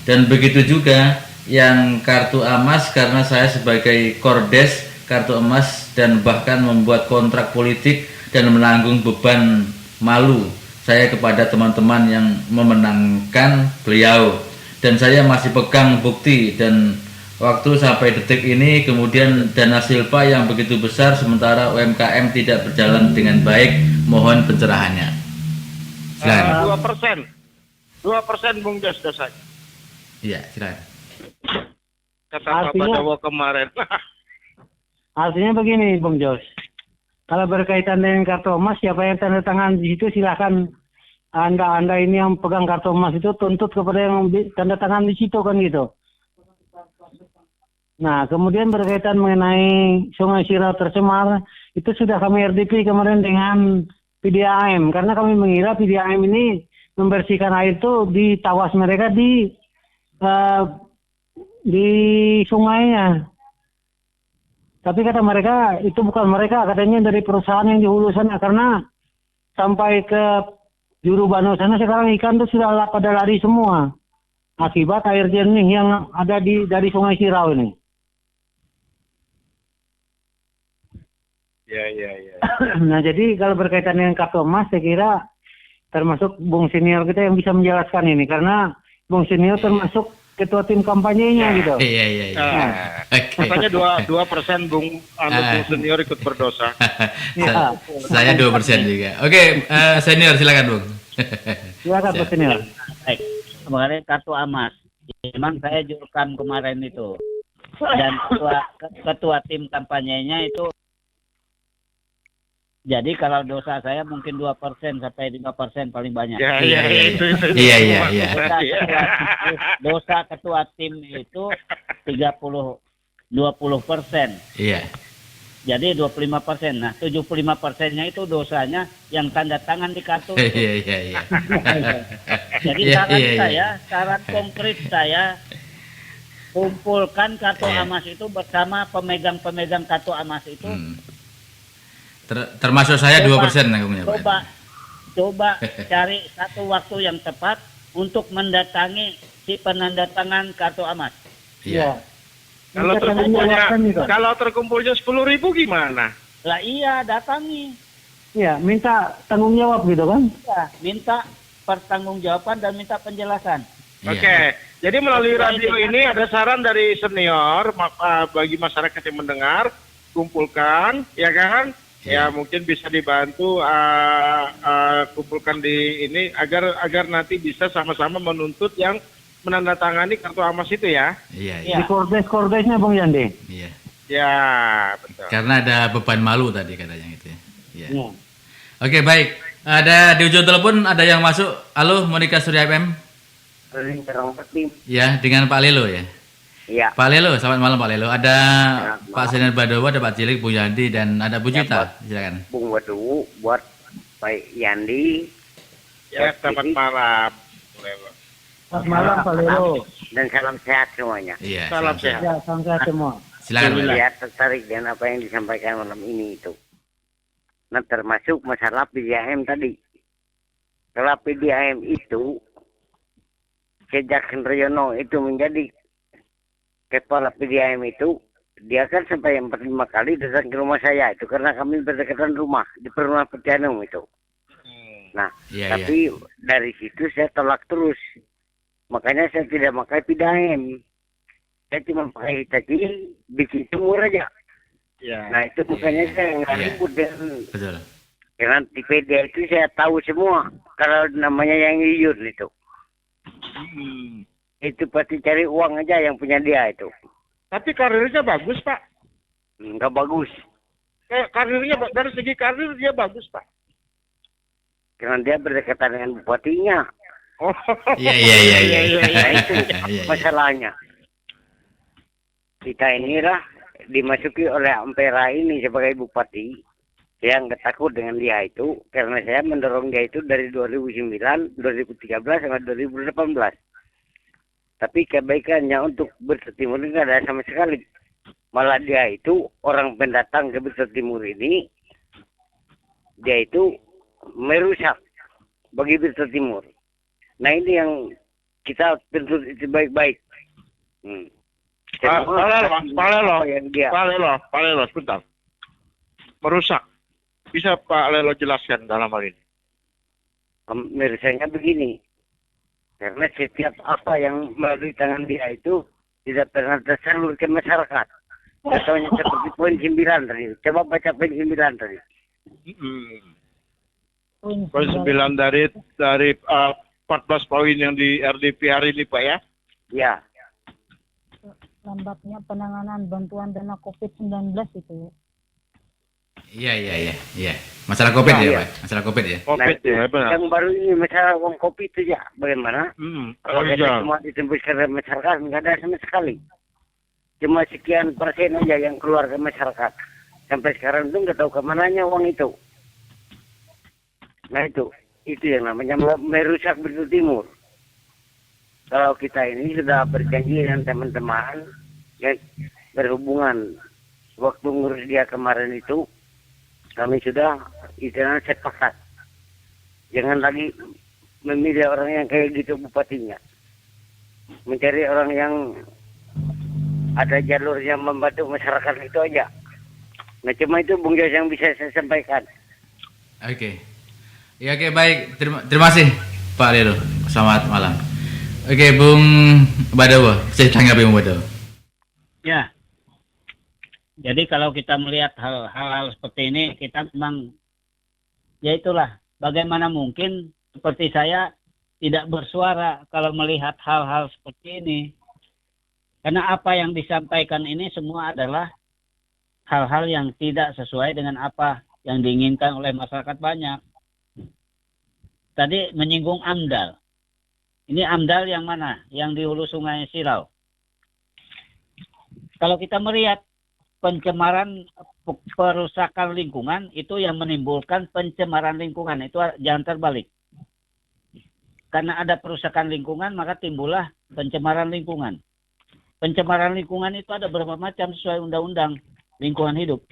Dan begitu juga yang kartu AMAS, karena saya sebagai kordes kartu emas dan bahkan membuat kontrak politik dan menanggung beban malu saya kepada teman-teman yang memenangkan beliau, dan saya masih pegang bukti dan waktu sampai detik ini. Kemudian dana silpa yang begitu besar sementara UMKM tidak berjalan dengan baik, mohon pencerahannya. Silakan. 2% Bung Jos dosanya. Iya, silakan. Kata Pak Badawo kemarin. Artinya begini, Bung Jos. Kalau berkaitan dengan kartu emas, siapa yang tanda tangan di situ silakan Anda ini yang pegang kartu emas itu tuntut kepada yang tanda tangan di situ kan gitu. Nah, kemudian berkaitan mengenai Sungai Sirau tercemar, itu sudah kami RDP kemarin dengan PDAM, karena kami mengira PDAM ini membersihkan air itu di tawas mereka di sungainya. Tapi kata mereka itu bukan mereka, katanya dari perusahaan yang di hulu sana, karena sampai ke Juru Bano sana sekarang ikan itu sudah pada lari semua akibat air jernih yang ada dari Sungai Sirau ini. Ya. Nah, jadi kalau berkaitan dengan kartu emas, saya kira termasuk Bung Senior kita yang bisa menjelaskan ini, karena Bung Senior termasuk ketua tim kampanyenya gitu. Iya. Katanya 2% Bung Senior ikut berdosa. Saya 2% juga. Oke, Senior silakan Bung. Silakan Bung Senior. Baik, mengenai kartu AMAS, memang saya jurkam kemarin itu, dan ketua tim kampanyenya itu. Jadi kalau dosa saya mungkin 2% sampai 5% paling banyak. Iya. Iya. Dosa ketua tim itu 20%. Iya. Jadi 25%. Nah, 75%-nya itu dosanya yang tanda tangan di kartu. Iya. Jadi saran konkret saya kumpulkan kartu AMAS itu bersama pemegang-pemegang kartu AMAS itu. Termasuk saya 2% nanggungnya, Pak. Coba cari satu waktu yang tepat untuk mendatangi si penandatangan kartu AMAS. Iya. Kalau terkumpulnya 10.000 gimana? Lah iya, datangi. Iya, minta tanggung jawab gitu kan? Ya, minta pertanggungjawaban dan minta penjelasan. Oke. Jadi melalui radio ini ada saran dari senior bagi masyarakat yang mendengar, kumpulkan, ya kan? Ya mungkin bisa dibantu kumpulkan di ini agar nanti bisa sama-sama menuntut yang menandatangani kartu AMAS itu ya. Iya. Di kordesnya Bung Yandi. Iya. Ya, betul. Karena ada beban malu tadi katanya itu ya. Iya. Oke, baik. Ada di ujung telepon ada yang masuk. Halo, Monika Surya FM. Ya, dengan Pak Lelo ya. Iya. Pak Lelo, selamat malam Pak Lelo. Ada Pak Senior Badawa, ada Pak Cilik, Bu Yandi, dan ada Bu Cita. Silakan. Bung Wadu buat Pak Yandi. Ya, selamat malam. Selamat malam Pak Lelo. Dan salam sehat semuanya. Iya. Salam sehat. Ya, salam sehat semua. Silakan Pak. Saya tertarik dengan apa yang disampaikan malam ini itu. Nah, termasuk masalah PDAM tadi. Kalau PDAM itu sejak Hendriono itu menjadi kepala PDAM itu, dia kan sampai 45 kali datang ke rumah saya itu karena kami berdekatan rumah di perumahan Petianum itu. Nah, tapi dari situ saya tolak terus. Makanya saya tidak pakai PDAM. Saya cuma pakai Hitachi, bikin sumur aja. Ya. Nah, itu makanya saya nggak ribut dengan. Betul. Karena di PDA itu saya tahu semua. Kalau namanya yang Yuyun itu. Itu pasti cari uang aja yang punya dia itu. Tapi karirnya bagus, Pak. Enggak bagus. Karirnya dari segi karir dia bagus, Pak. Karena dia berdekatan dengan bupatinya. Oh. Iya. Nah, itu masalahnya. Kita inilah dimasuki oleh Ampera ini sebagai bupati. Saya nggak takut dengan dia itu karena saya mendorong dia itu dari 2009, 2013 sampai 2018. Tapi kebaikannya untuk Bersih Timur ini nggak ada sama sekali. Malah dia itu orang pendatang ke Bersih Timur ini, dia itu merusak bagi Bersih Timur. Nah ini yang kita tuntut itu baik-baik. Pak Lelo, sebentar. Merusak. Bisa Pak Lelo jelaskan dalam hal ini? Merusaknya begini. Karena setiap apa yang melalui tangan dia itu tidak pernah tersalur ke masyarakat. Contohnya seperti poin 9 tadi. Coba baca poin 9 tadi. Poin 9 dari 14 poin yang di RDP hari ini Pak ya? Ya. Lambatnya penanganan bantuan dana COVID-19 itu. Iya. Masalah COVID ya, Pak? Masalah COVID ya? COVID ya, benar. Yang baru ini masalah uang kopi itu ya, bagaimana? Kalau kita cuma ditembuskan ke masyarakat, nggak ada sama sekali. Cuma sekian persen aja yang keluar ke masyarakat. Sampai sekarang itu nggak tahu kemananya uang itu. Nah itu yang namanya merusak Bersih Timur. Kalau kita ini sudah berjanji dengan teman-teman yang berhubungan waktu ngurus dia kemarin itu, kami sudah istilahnya sepakat. Jangan lagi memilih orang yang kayak gitu bupatinya. Mencari orang yang ada jalur yang membantu masyarakat itu aja. Nah cuma itu Bung Jos yang bisa saya sampaikan. Oke. Ya oke, baik. Terima kasih Pak Lelo. Selamat malam. Oke, Bung Badawa. Saya tanggapi Bung Badawa. Ya. Jadi kalau kita melihat hal-hal seperti ini, kita memang, ya itulah, bagaimana mungkin seperti saya tidak bersuara kalau melihat hal-hal seperti ini. Karena apa yang disampaikan ini semua adalah hal-hal yang tidak sesuai dengan apa yang diinginkan oleh masyarakat banyak. Tadi menyinggung AMDAL. Ini AMDAL yang mana? Yang di hulu Sungai Sirau. Kalau kita melihat pencemaran, perusakan lingkungan, itu yang menimbulkan pencemaran lingkungan. Itu jangan terbalik. Karena ada perusakan lingkungan, maka timbullah pencemaran lingkungan. Pencemaran lingkungan itu ada beberapa macam sesuai undang-undang lingkungan hidup.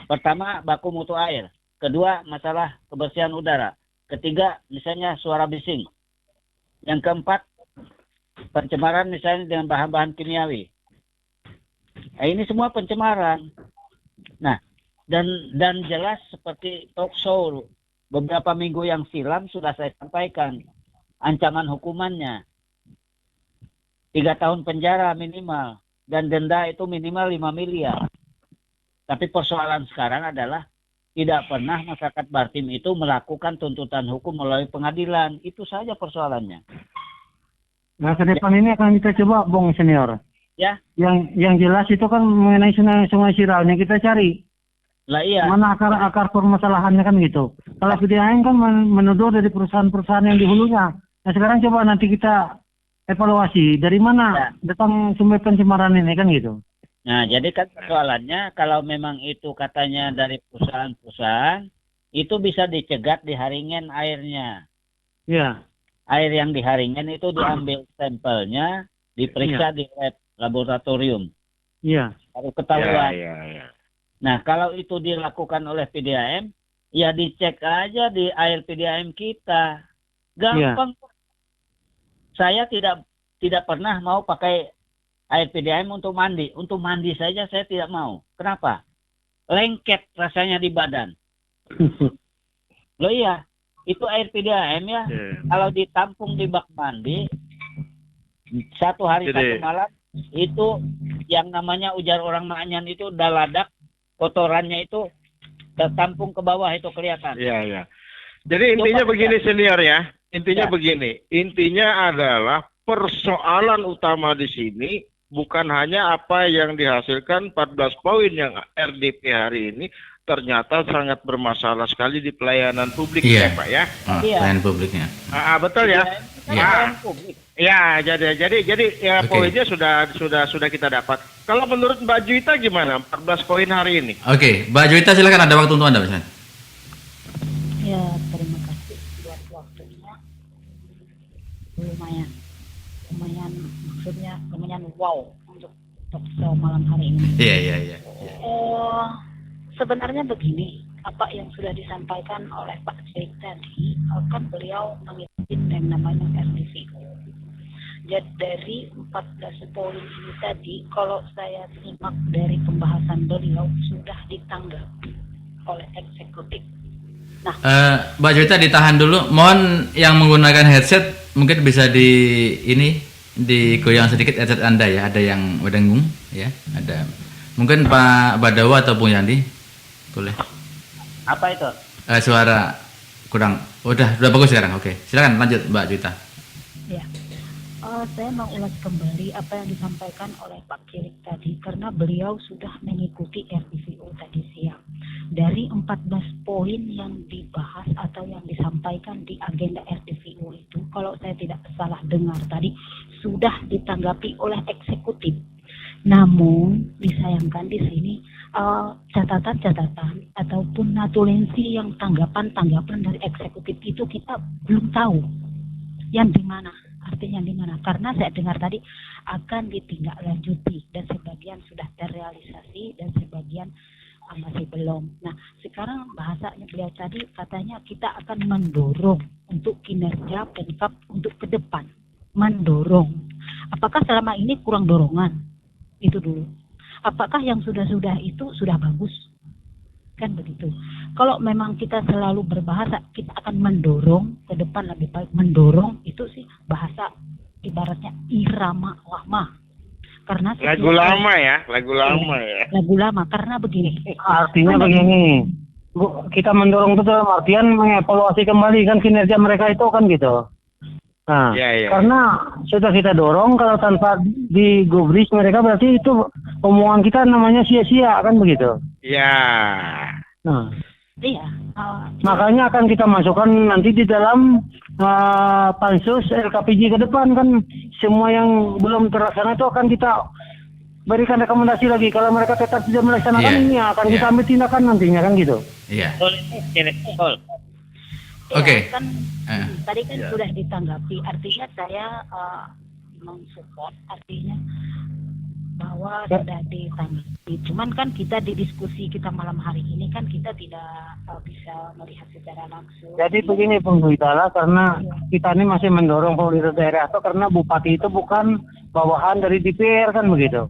Pertama, baku mutu air. Kedua, masalah kebersihan udara. Ketiga, misalnya suara bising. Yang keempat, pencemaran misalnya dengan bahan-bahan kimiawi. Nah, ini semua pencemaran. Nah, dan jelas seperti talk show beberapa minggu yang silam sudah saya sampaikan ancaman hukumannya 3 tahun penjara minimal dan denda itu minimal 5 miliar. Tapi persoalan sekarang adalah tidak pernah masyarakat Bartim itu melakukan tuntutan hukum melalui pengadilan. Itu saja persoalannya. Nah, ke depan ini akan kita coba, Bung Senior. Ya. Yang jelas itu kan mengenai Sungai Sirau yang kita cari. Lah iya. Mana akar permasalahannya kan gitu. Kalau PDAM kan menuduh dari perusahaan-perusahaan yang di hulunya. Nah, sekarang coba nanti kita evaluasi dari mana datang sumber pencemaran ini kan gitu. Nah, jadi kan persoalannya kalau memang itu katanya dari perusahaan-perusahaan, itu bisa dicegat di Haringen airnya. Iya. Air yang di Haringen itu diambil sampelnya, diperiksa di lab laboratorium. Iya. Baru ketahuan. Ya. Nah, kalau itu dilakukan oleh PDAM, ya dicek aja di air PDAM kita. Gampang. Saya tidak pernah mau pakai air PDAM untuk mandi. Untuk mandi saja saya tidak mau. Kenapa? Lengket rasanya di badan. Loh iya, itu air PDAM ya. Kalau ditampung di bak mandi, 1 hari 1 malam, itu yang namanya ujar orang Maanyan itu daladak, kotorannya itu tertampung ke bawah itu kelihatan. Iya. Jadi intinya begini senior ya. Intinya begini. Intinya adalah persoalan utama di sini bukan hanya apa yang dihasilkan 14 poin yang RDP hari ini ternyata sangat bermasalah sekali di pelayanan publik ya Pak ya. Pelayanan publiknya. Betul ya. Pelayanan publik. Ya, jadi ya Oke. poinnya sudah kita dapat. Kalau menurut Mbak Juwita gimana? 14 poin hari ini. Oke, Mbak Juwita silakan, ada waktu untuk Anda, Mas. Ya, terima kasih buat waktunya. Lumayan maksudnya lumayan wow untuk talk show malam hari ini. Iya. Sebenarnya begini, apa yang sudah disampaikan oleh Pak Cik tadi, kan beliau mengikuti yang namanya RTVO. Jadi dari 14 poin ini tadi, kalau saya simak dari pembahasan beliau sudah ditanggapi oleh eksekutif. Nah, Mbak Juwita ditahan dulu. Mohon yang menggunakan headset mungkin bisa digoyang sedikit headset Anda ya. Ada yang berdengung ya. Ada. Mungkin Pak Badawa atau Bung Yandi boleh. Apa itu? Suara kurang. Udah bagus sekarang. Oke. Silakan lanjut Mbak Juwita. ya, saya mau ulas kembali apa yang disampaikan oleh Pak Kirik tadi, karena beliau sudah mengikuti RTVO tadi siang. Dari 14 poin yang dibahas atau yang disampaikan di agenda RTVO itu, kalau saya tidak salah dengar tadi, sudah ditanggapi oleh eksekutif. Namun disayangkan di sini catatan-catatan ataupun natulensi yang tanggapan dari eksekutif itu kita belum tahu yang di mana, artinya di mana. Karena saya dengar tadi akan ditindaklanjuti dan sebagian sudah terrealisasi dan sebagian masih belum. Nah, sekarang bahasanya beliau tadi katanya kita akan mendorong untuk kinerja Pemkab untuk ke depan. Mendorong. Apakah selama ini kurang dorongan? Itu dulu. Apakah yang sudah-sudah itu sudah bagus? Kan begitu. Kalau memang kita selalu berbahasa kita akan mendorong ke depan lebih baik, mendorong itu sih bahasa ibaratnya irama lama. Karena Lagu lama ya. Lagu lama karena begini. Artinya begini, Bu, kita mendorong itu dalam artian mengevaluasi kembali kan kinerja mereka itu kan gitu. Nah, Iya. karena sudah kita dorong, kalau tanpa digubris mereka berarti itu omongan kita namanya sia-sia kan begitu. Ya. Nah, Iya. makanya akan kita masukkan nanti di dalam pansus LKPJ ke depan kan, semua yang belum terlaksana itu akan kita berikan rekomendasi lagi. Kalau mereka tetap tidak melaksanakan Iya. ini akan kita Iya. ambil tindakan nantinya kan gitu. Iya. Betul. Oke. Ya, kan tadi kan sudah ditanggapi, artinya saya mensupport, artinya bahwa sudah ditanggapi. Cuman kan kita di diskusi kita malam hari ini kan kita tidak bisa melihat secara langsung. Jadi begini Bung Duitala, karena kita ini masih mendorong pemerintah daerah itu karena bupati itu bukan bawahan dari DPR kan begitu.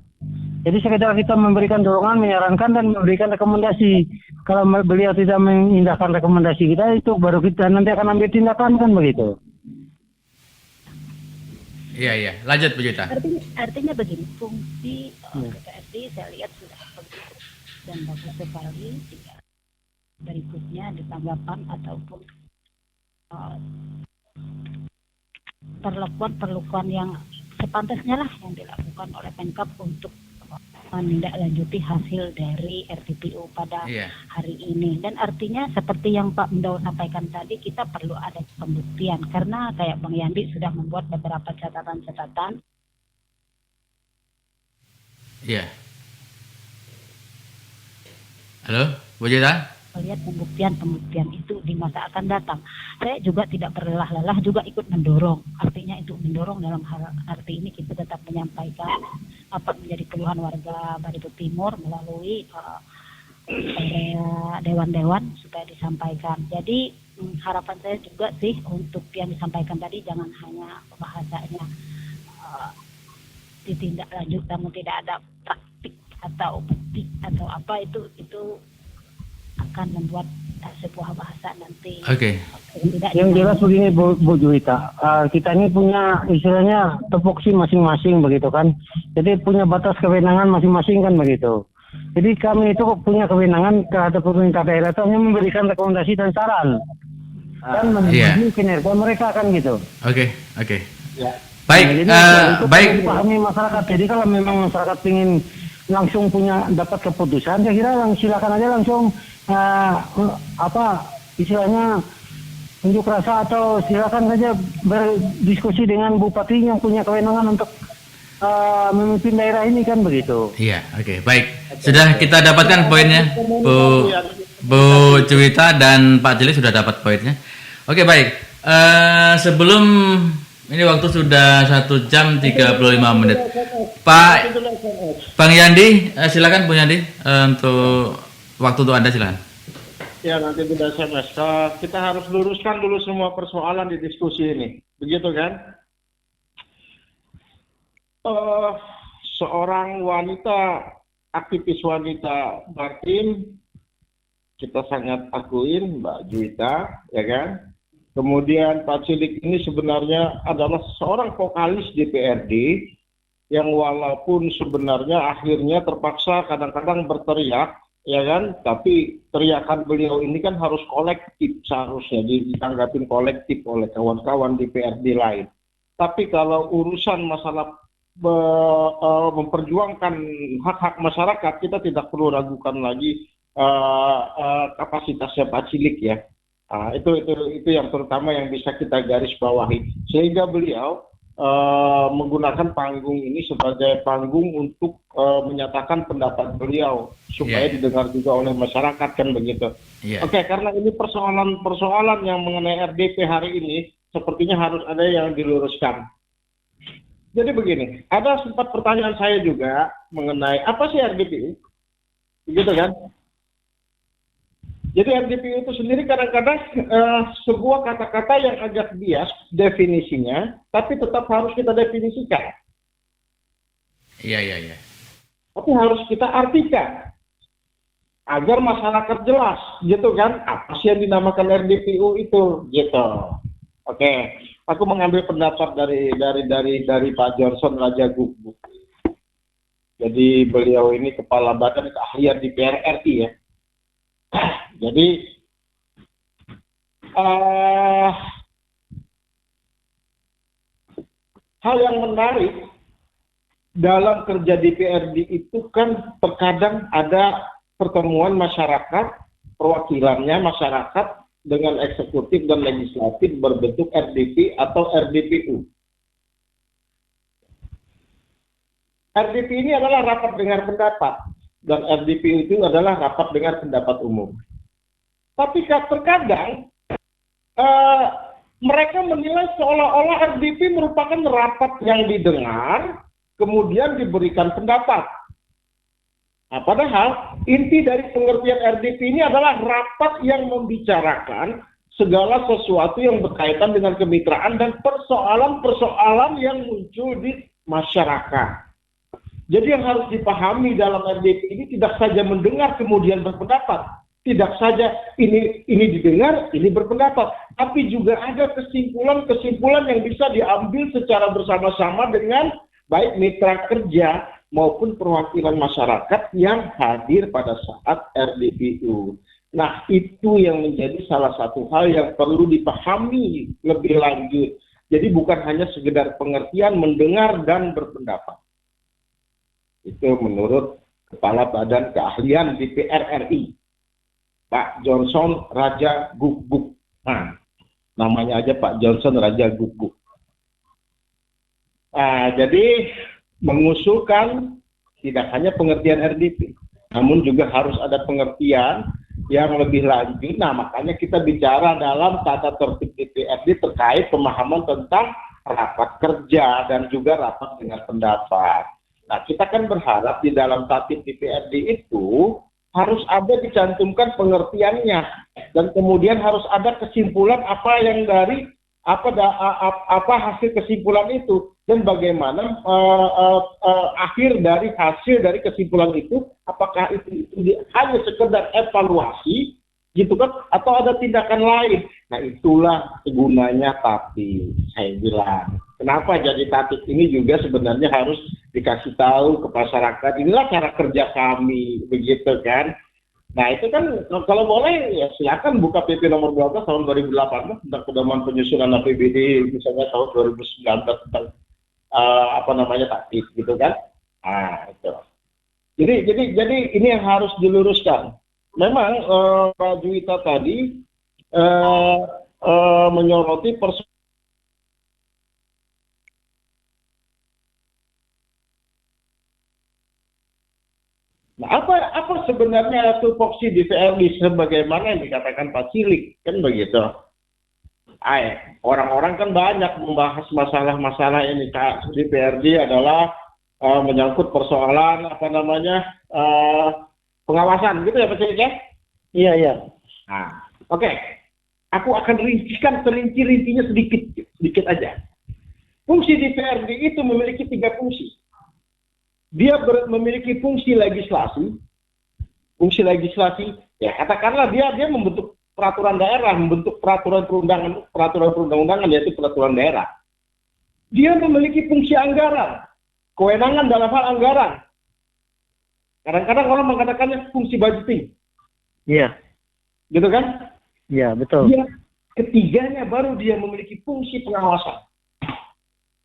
Jadi sekedar kita memberikan dorongan, menyarankan dan memberikan rekomendasi. Kalau beliau tidak mengindahkan rekomendasi kita, itu baru kita nanti akan ambil tindakan kan begitu. Iya. Lanjut Bu Juwita. Artinya begini, fungsi PPRD saya lihat sudah bagus dan bagus sekali. Tinggal berikutnya di tanggapan ataupun perlakuan yang sepantasnya lah yang dilakukan oleh Pemkab untuk menindaklanjuti hasil dari RTPO pada hari ini. Dan artinya seperti yang Pak Mendaw sampaikan tadi, kita perlu ada pembuktian karena kayak Bang Yandi sudah membuat beberapa catatan-catatan. Iya. Halo, Bu Juwita? Melihat pembuktian itu di masa akan datang. Saya juga tidak berlelah-lelah juga ikut mendorong. Artinya itu mendorong dalam hal arti ini kita tetap menyampaikan apa menjadi keluhan warga Barito Timur melalui dewan-dewan supaya disampaikan. Jadi harapan saya juga sih untuk yang disampaikan tadi jangan hanya bahasanya ditindaklanjut namun tidak ada praktik atau bukti atau apa itu akan membuat sebuah bahasa nanti. Oke. Yang jelas begini Bu Juwita, kita ini punya istilahnya tupoksi masing-masing begitu kan. Jadi punya batas kewenangan masing-masing kan begitu. Jadi kami itu punya kewenangan terhadap pemerintah daerah itu hanya memberikan rekomendasi dan saran. Dan menjadi kinerja mereka kan gitu. Oke. Ya. Baik, itu baik. dipahami masyarakat. Jadi kalau memang masyarakat ingin langsung punya dapat keputusan, saya kira silakan aja langsung istilahnya unjuk rasa atau silakan saja berdiskusi dengan bupati yang punya kewenangan untuk memimpin daerah ini kan begitu. Iya, oke, baik. Sudah kita dapatkan poinnya, Bu Juwita dan Pak Jeli sudah dapat poinnya. Oke, baik. Sebelum ini waktu sudah 1 jam 35 menit. Pak Bang Yandi, silakan Bu Yandi untuk waktu untuk Anda silakan. Ya, nanti tidak SMS. Kita harus luruskan dulu semua persoalan di diskusi ini. Begitu kan? Seorang wanita, aktivis wanita Bartim, kita sangat akuin Mbak Juwita, ya kan? Kemudian Pak Cilik ini sebenarnya adalah seorang vokalis DPRD yang walaupun sebenarnya akhirnya terpaksa kadang-kadang berteriak, ya kan? Tapi teriakan beliau ini kan harus kolektif, seharusnya ditanggapin kolektif oleh kawan-kawan DPRD lain. Tapi kalau urusan masalah memperjuangkan hak-hak masyarakat, kita tidak perlu ragukan lagi kapasitasnya Pak Cilik ya. Itu yang terutama yang bisa kita garis bawahi, sehingga beliau menggunakan panggung ini sebagai panggung untuk menyatakan pendapat beliau supaya didengar juga oleh masyarakat kan begitu. Oke, karena ini persoalan yang mengenai RDP hari ini sepertinya harus ada yang diluruskan. Jadi begini, ada sempat pertanyaan saya juga mengenai apa sih RDPU, begitu kan? Jadi RDPU itu sendiri kadang-kadang sebuah kata-kata yang agak bias definisinya, tapi tetap harus kita definisikan. Iya. Tapi harus kita artikan agar masyarakat jelas, gitu kan? Apa sih yang dinamakan RDPU itu, gitu. Oke. Aku mengambil pendapat dari Pak Johnson Raja Guguk. Jadi beliau ini kepala badan keahlian DPR RI ya. Jadi hal yang menarik dalam kerja DPRD itu kan terkadang ada pertemuan masyarakat, perwakilannya masyarakat dengan eksekutif dan legislatif berbentuk RDP atau RDPU. RDP ini adalah rapat dengar pendapat dan RDPU itu adalah rapat dengar pendapat umum. Tapi terkadang mereka menilai seolah-olah RDP merupakan rapat yang didengar kemudian diberikan pendapat. Nah, padahal inti dari pengertian RDP ini adalah rapat yang membicarakan segala sesuatu yang berkaitan dengan kemitraan dan persoalan-persoalan yang muncul di masyarakat. Jadi yang harus dipahami dalam RDP ini tidak saja mendengar kemudian berpendapat, tidak saja ini didengar, ini berpendapat, tapi juga ada kesimpulan-kesimpulan yang bisa diambil secara bersama-sama dengan baik mitra kerja maupun perwakilan masyarakat yang hadir pada saat RDPU. Nah, itu yang menjadi salah satu hal yang perlu dipahami lebih lanjut. Jadi bukan hanya sekedar pengertian mendengar dan berpendapat. Itu menurut Kepala Badan Keahlian DPR RI, Pak Johnson Raja Guguk. Nah, namanya aja Pak Johnson Raja Guguk. Jadi mengusulkan tidak hanya pengertian RDP, namun juga harus ada pengertian yang lebih lanjut. Nah, makanya kita bicara dalam tata tertib DPRD terkait pemahaman tentang rapat kerja dan juga rapat dengar pendapat. Nah, kita kan berharap di dalam tatip DPRD itu harus ada dicantumkan pengertiannya dan kemudian harus ada kesimpulan apa yang dari apa hasil kesimpulan itu dan bagaimana akhir dari hasil dari kesimpulan itu, apakah itu hanya sekedar evaluasi gitu kan atau ada tindakan lain. Nah, itulah gunanya tatip. Saya bilang kenapa jadi tatip ini juga sebenarnya harus dikasih tahu ke masyarakat, inilah cara kerja kami, begitu kan. Nah, itu kan kalau boleh ya silakan buka PP nomor 12 tahun 2018 tentang pedoman penyusunan APBD misalnya tahun 2019 tentang tatip gitu kan. Nah, itu. Jadi ini yang harus diluruskan. Memang Pak Juwita tadi menyoroti persoalan. Nah, apa sebenarnya tupoksi DPRD sebagaimana yang dikatakan Pak Cilik, kan begitu? Orang-orang kan banyak membahas masalah-masalah ini. DPRD adalah menyangkut persoalan pengawasan, gitu ya Pak Cilik ya? Iya, iya. Nah, oke. Aku akan rincikan serinci-rincinya sedikit aja. Fungsi DPRD itu memiliki 3 fungsi. Dia memiliki fungsi legislasi, ya katakanlah dia membentuk peraturan daerah, membentuk peraturan perundang-undangan yaitu peraturan daerah. Dia memiliki fungsi anggaran, kewenangan dalam hal anggaran. Kadang-kadang orang mengatakannya fungsi budgeting. Iya. Gitu kan? Iya, betul. Ketiganya baru dia memiliki fungsi pengawasan.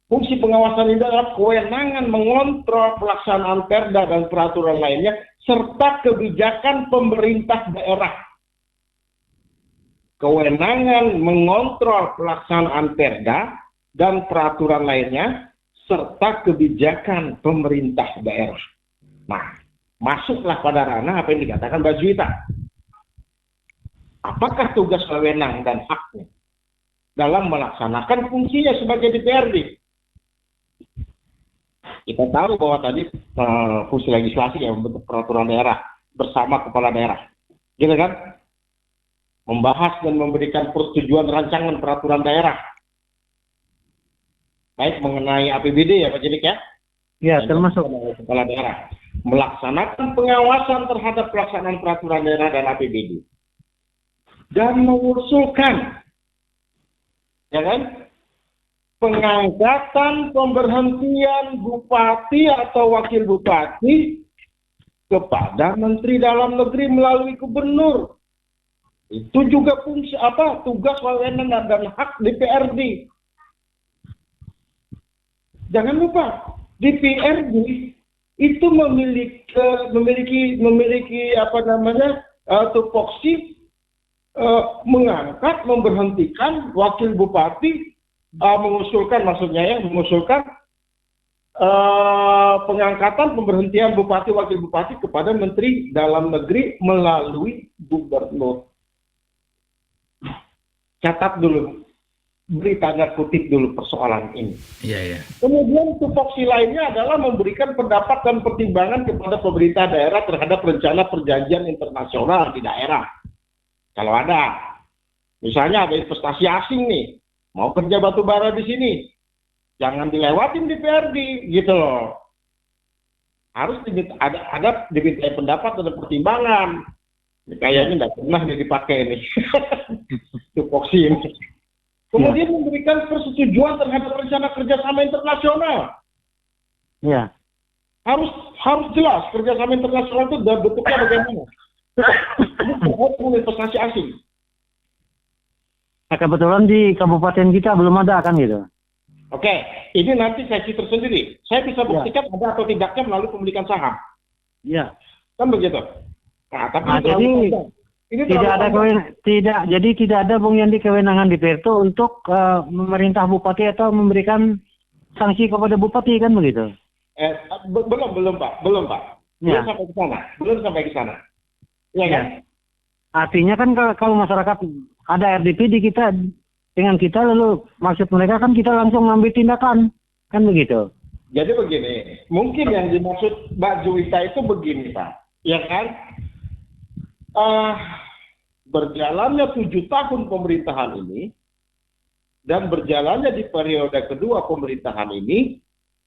Fungsi pengawasan ini adalah kewenangan mengontrol pelaksanaan perda dan peraturan lainnya serta kebijakan pemerintah daerah. Kewenangan mengontrol pelaksanaan perda dan peraturan lainnya serta kebijakan pemerintah daerah. Nah, masuklah pada ranah apa yang dikatakan Mbak Juwita. Apakah tugas wewenang dan haknya dalam melaksanakan fungsinya sebagai DPRD? Kita tahu bahwa tadi fungsi legislasi yang membentuk peraturan daerah bersama kepala daerah, gitu kan? Membahas dan memberikan persetujuan rancangan peraturan daerah, baik mengenai APBD ya Pak Cilik ya? Ya, termasuk kepala daerah. Melaksanakan pengawasan terhadap pelaksanaan peraturan daerah dan APBD. Dan mengusulkan, ya kan? Pengangkatan pemberhentian bupati atau wakil bupati kepada Menteri Dalam Negeri melalui gubernur. Itu juga fungsi tugas wewenang dan hak DPRD. Jangan lupa DPRD itu memiliki tupoksi mengangkat, memberhentikan wakil bupati. Mengusulkan pengangkatan pemberhentian bupati wakil bupati kepada Menteri Dalam Negeri melalui gubernur. Catat dulu, beri tanda kutip dulu persoalan ini. Iya. Kemudian tupoksi lainnya adalah memberikan pendapat dan pertimbangan kepada pemerintah daerah terhadap rencana perjanjian internasional di daerah. Kalau ada, misalnya ada investasi asing nih, mau kerja batu bara di sini, jangan dilewatin DPRD, gitu loh. Harus ada dimintai pendapat dan pertimbangan. Kayaknya nggak pernah dipakai nih, tupoksi ini. Kemudian memberikan persetujuan terhadap rencana kerjasama internasional. Ya. Harus jelas kerjasama internasional itu bentuknya bagaimana. Investasi asing. Nah, kebetulan di kabupaten kita belum ada kan gitu. Oke, ini nanti sesi tersendiri. Saya bisa buktikan ada atau tidaknya melalui pemilikan saham. Iya. Kan begitu. Nah, tapi ini tidak ada Bung Yandi kewenangan DPR itu untuk memerintah bupati atau memberikan sanksi kepada bupati kan begitu. Belum Pak. Belum sampai ke sana. Iya kan? Artinya kan kalau masyarakat ada RDP di kita dengan kita, lalu maksud mereka kan kita langsung ngambil tindakan, kan begitu. Jadi begini, mungkin yang dimaksud Mbak Juwita itu begini Pak, ya kan? Berjalannya 7 tahun pemerintahan ini dan berjalannya di periode kedua pemerintahan ini,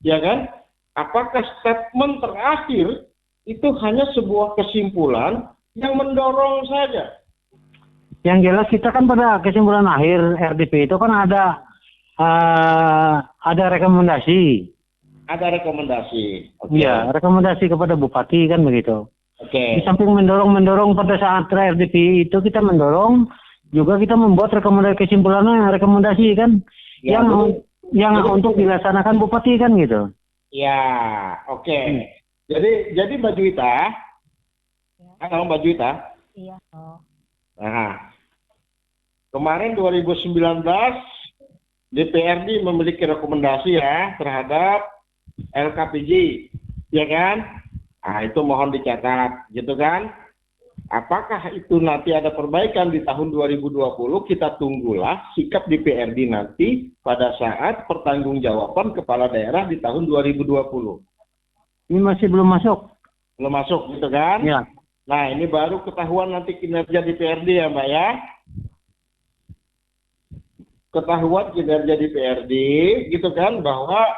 ya kan? Apakah statement terakhir itu hanya sebuah kesimpulan yang mendorong saja? Yang jelas kita kan pada kesimpulan akhir RDP itu kan ada rekomendasi. Ada rekomendasi. Iya, rekomendasi kepada bupati kan begitu. Oke. Di samping mendorong pada saat RDP itu kita mendorong juga kita membuat kesimpulannya rekomendasi kan Ya, yang untuk dilaksanakan bupati kan gitu. Ya, oke. Jadi Mbak Juwita, halo Mbak Juwita. Iya. Nah, Kemarin 2019 DPRD memiliki rekomendasi ya terhadap LKPJ, ya kan? Nah, itu mohon dicatat, gitu kan? Apakah itu nanti ada perbaikan di tahun 2020? Kita tunggulah sikap DPRD nanti pada saat pertanggungjawaban kepala daerah di tahun 2020. Ini masih belum masuk. Belum masuk, gitu kan? Ya. Nah, ini baru ketahuan nanti kinerja DPRD ya, Mbak ya. Ketahuan kinerja DPRD, gitu kan, bahwa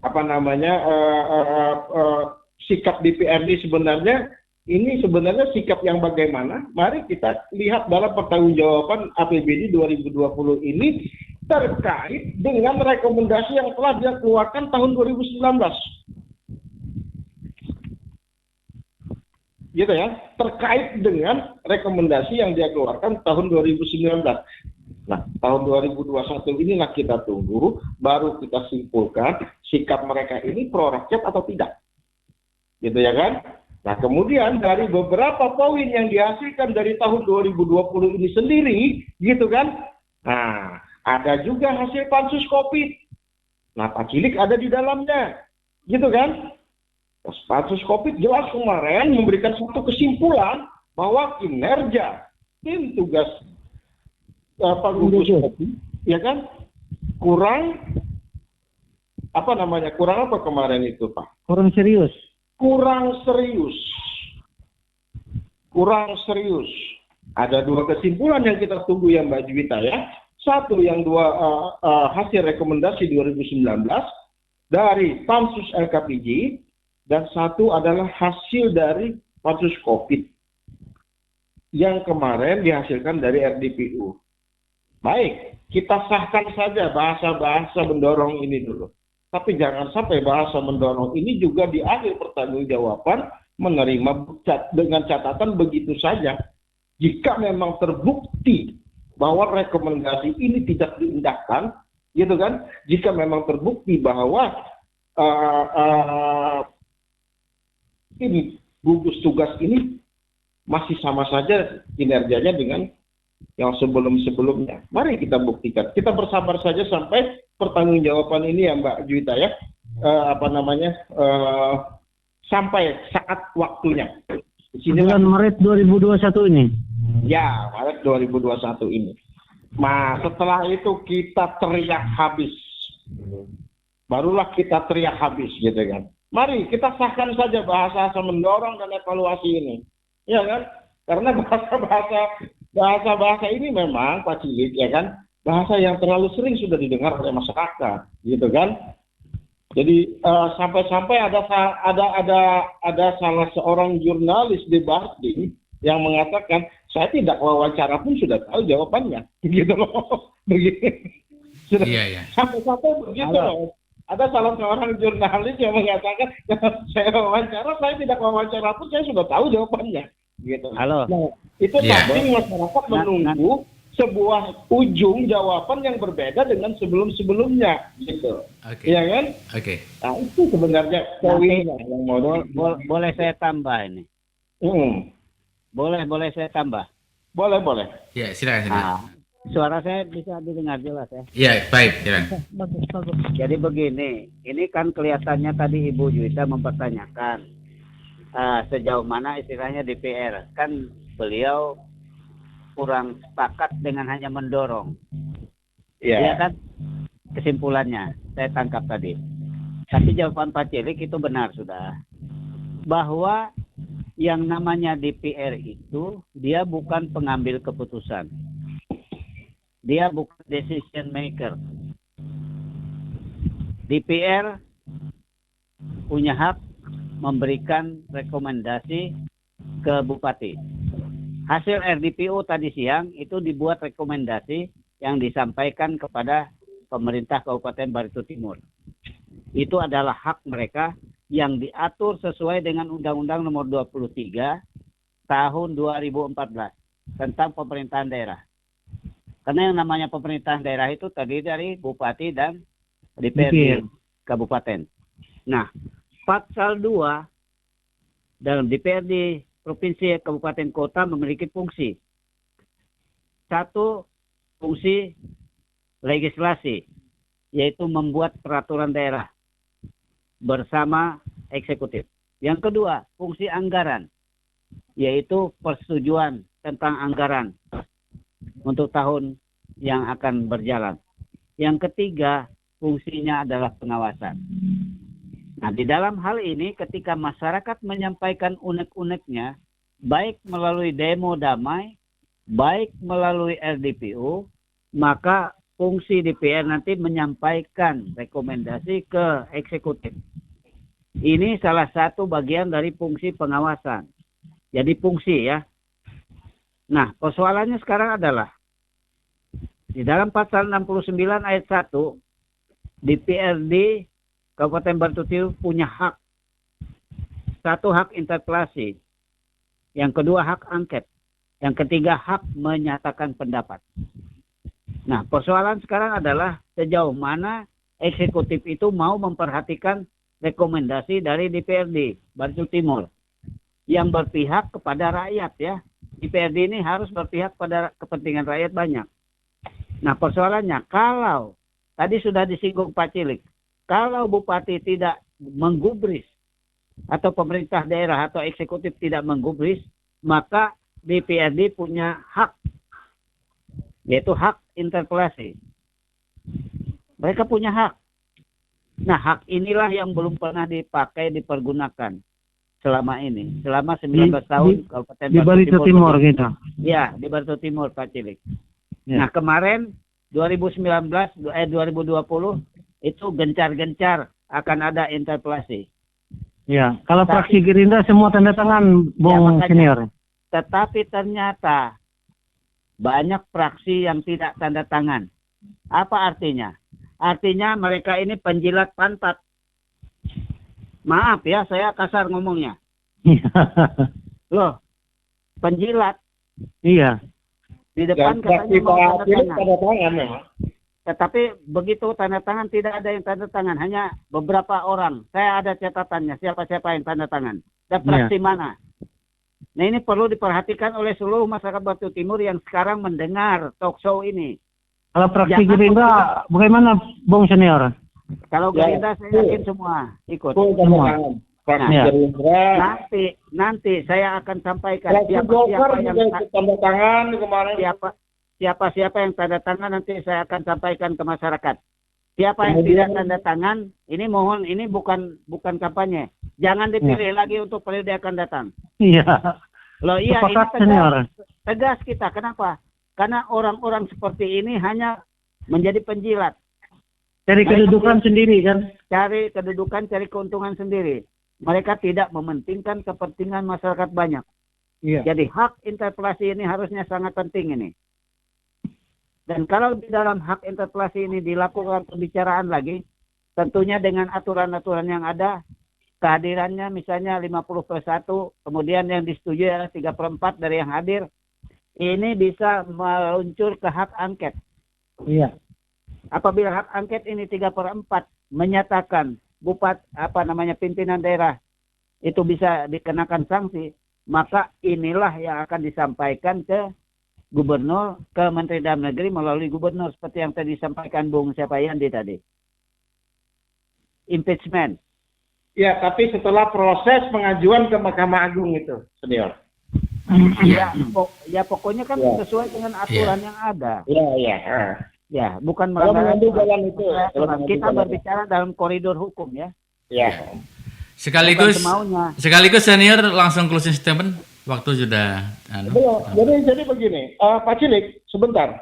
apa namanya sikap DPRD sebenarnya ini sebenarnya sikap yang bagaimana? Mari kita lihat dalam pertanggungjawaban APBD 2020 ini terkait dengan rekomendasi yang telah dia keluarkan tahun 2019. Gitu ya, terkait dengan rekomendasi yang dia keluarkan tahun 2019. Nah, tahun 2021 inilah kita tunggu, baru kita simpulkan sikap mereka ini pro rakyat atau tidak. Gitu ya kan? Nah, kemudian dari beberapa poin yang dihasilkan dari tahun 2020 ini sendiri, gitu kan? Nah, ada juga hasil pansus COVID. Nah, Pak Cilik ada di dalamnya. Gitu kan? Pansus COVID jelas kemarin memberikan satu kesimpulan bahwa kinerja tim tugas Pak gugus COVID, ya kan? Kurang apa kemarin itu, Pak? Kurang serius. Kurang serius. Ada dua kesimpulan yang kita tunggu ya Mbak Juwita ya. Satu yang hasil rekomendasi 2019 dari Pansus LKPJ dan satu adalah hasil dari Pansus COVID yang kemarin dihasilkan dari RDPU. Baik, kita sahkan saja bahasa-bahasa mendorong ini dulu. Tapi jangan sampai bahasa mendorong ini juga di akhir pertanggungjawaban menerima dengan catatan begitu saja. Jika memang terbukti bahwa rekomendasi ini tidak diindahkan, gitu kan? Jika memang terbukti bahwa ini gugus tugas ini masih sama saja kinerjanya dengan yang sebelum-sebelumnya. Mari kita buktikan. Kita bersabar saja sampai pertanggungjawaban ini ya Mbak Juwita ya. Sampai saat waktunya. Di sini Bulan Maret 2021 ini. Ya, Maret 2021 ini. Nah, setelah itu kita teriak habis. Barulah kita teriak habis gitu kan. Mari kita sahkan saja bahasa mendorong dan evaluasi ini. Ya kan? Karena bahasa ini memang Pak Cilik ya kan, bahasa yang terlalu sering sudah didengar oleh masyarakat, gitu kan. Jadi sampai-sampai ada salah seorang jurnalis di Bardi yang mengatakan saya tidak wawancara pun sudah tahu jawabannya, gitu loh. Begitu. Iya. Sampai-sampai begitu loh. Ada salah seorang jurnalis yang mengatakan saya wawancara, saya tidak wawancara pun saya sudah tahu jawabannya. Gitu. Halo. Nah, itu penting masyarakat menunggu sebuah ujung jawaban yang berbeda dengan sebelum-sebelumnya, gitu. Oke. Iya kan? Oke. Nah, itu sebenarnya poinnya yang mau Boleh saya tambah ini? Boleh saya tambah? Boleh. Ya, silakan. Nah, suara saya bisa didengar jelas ya? Iya, baik, silakan. Bagus. Jadi begini, ini kan kelihatannya tadi Ibu Juwita mempertanyakan sejauh mana istilahnya DPR, kan beliau kurang sepakat dengan hanya mendorong. Iya kan kesimpulannya saya tangkap tadi. Tapi jawaban Pak Cilik itu benar sudah, bahwa yang namanya DPR itu dia bukan pengambil keputusan, dia bukan decision maker. DPR punya hak memberikan rekomendasi ke bupati. Hasil RDPU tadi siang itu dibuat rekomendasi yang disampaikan kepada pemerintah Kabupaten Barito Timur. Itu adalah hak mereka yang diatur sesuai dengan Undang-Undang Nomor 23 Tahun 2014 tentang pemerintahan daerah. Karena yang namanya pemerintahan daerah itu terdiri dari bupati dan DPRD kabupaten. Nah, Pasal 2 dalam DPRD provinsi, kabupaten, kota memiliki fungsi satu fungsi legislasi, yaitu membuat peraturan daerah bersama eksekutif. Yang kedua, fungsi anggaran, yaitu persetujuan tentang anggaran untuk tahun yang akan berjalan. Yang ketiga, fungsinya adalah pengawasan. Nah, di dalam hal ini ketika masyarakat menyampaikan unek-uneknya, baik melalui demo damai, baik melalui RDPU, maka fungsi DPR nanti menyampaikan rekomendasi ke eksekutif. Ini salah satu bagian dari fungsi pengawasan. Jadi fungsi ya. Nah, persoalannya sekarang adalah di dalam pasal 69 ayat 1, DPRD Kabupaten Batu Timur punya hak. Satu, hak interpelasi. Yang kedua, hak angket. Yang ketiga, hak menyatakan pendapat. Nah, persoalan sekarang adalah sejauh mana eksekutif itu mau memperhatikan rekomendasi dari DPRD Batu Timur yang berpihak kepada rakyat ya. DPRD ini harus berpihak pada kepentingan rakyat banyak. Nah, persoalannya kalau tadi sudah disinggung Pak Cilik, kalau bupati tidak menggubris atau pemerintah daerah atau eksekutif tidak menggubris, maka DPRD punya hak, yaitu hak interpelasi. Mereka punya hak. Nah, hak inilah yang belum pernah dipakai, dipergunakan selama ini. Selama 19 tahun Kabupaten di Batu Timur gitu. Ya, di Batu Timur, Pak Cilik. Ya. Nah, kemarin 2020 itu gencar-gencar akan ada interpelasi. Ya, kalau fraksi Gerindra semua tanda tangan, Bung makanya. Senior. Tetapi ternyata banyak fraksi yang tidak tanda tangan. Apa artinya? Artinya mereka ini penjilat pantat. Maaf ya, saya kasar ngomongnya. Loh, penjilat. Iya. Di depan katanya mau tanda tangan. memang. Tetapi begitu tanda tangan tidak ada yang tanda tangan, hanya beberapa orang. Saya ada catatannya siapa-siapa yang tanda tangan dan fraksi mana. Nah, ini perlu diperhatikan oleh seluruh masyarakat Batu Timur yang sekarang mendengar talk show ini. Kalau fraksi Gerindra bagaimana, Bung Senior? Kalau Gerindra saya yakin semua ikut. Semua. Fraksi Ya. Gerindra. Nanti saya akan sampaikan Fraksi Golkar juga ikut tanda tangan kemarin. Siapa yang tanda tangan nanti saya akan sampaikan ke masyarakat. Siapa yang tidak tanda tangan, ini mohon, ini bukan kampanye. Jangan dipilih lagi untuk periode akan datang. Iya. Loh iya, Sepakat, ini Senior. tegas kita. Kenapa? Karena orang-orang seperti ini hanya menjadi penjilat. Cari kedudukan sendiri kan? Cari kedudukan, cari keuntungan sendiri. Mereka tidak mementingkan kepentingan masyarakat banyak. Iya. Jadi hak interpelasi ini harusnya sangat penting ini. Dan kalau di dalam hak interpelasi ini dilakukan pembicaraan lagi, tentunya dengan aturan-aturan yang ada, kehadirannya misalnya 50+1, kemudian yang disetujui adalah 3/4 dari yang hadir, ini bisa meluncur ke hak angket. Iya. Apabila hak angket ini 3/4 menyatakan pimpinan daerah itu bisa dikenakan sanksi, maka inilah yang akan disampaikan ke gubernur, ke Menteri Dalam Negeri melalui gubernur seperti yang tadi disampaikan Bung Yandi tadi. Impeachment. Ya, tapi setelah proses pengajuan ke Mahkamah Agung itu, Senior. Ya, pokoknya kan sesuai dengan aturan yang ada. Iya. Ya, bukan Kalau melanggar mengambil jalan itu. kita berbicara dalam koridor hukum ya. Ya. Sekaligus Semaunya. Senior langsung closing statement. Waktu sudah Belum. Jadi begini, Pak Cilik, sebentar.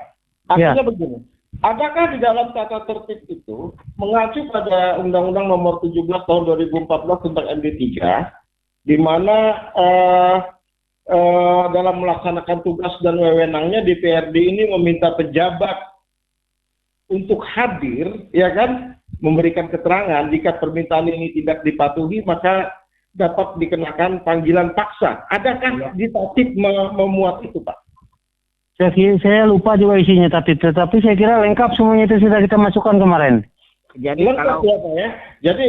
Artinya begini. Adakah di dalam tata tertib itu mengacu pada Undang-Undang Nomor 17 Tahun 2014 tentang MD3, di mana dalam melaksanakan tugas dan wewenangnya DPRD ini meminta pejabat untuk hadir, ya kan, memberikan keterangan. Jika permintaan ini tidak dipatuhi, maka dapat dikenakan panggilan paksa. Adakah di tatip memuat itu, Pak? Saya lupa juga isinya tetapi saya kira lengkap semuanya itu sudah kita masukkan kemarin. Jadi lengkap ya, Pak ya. Jadi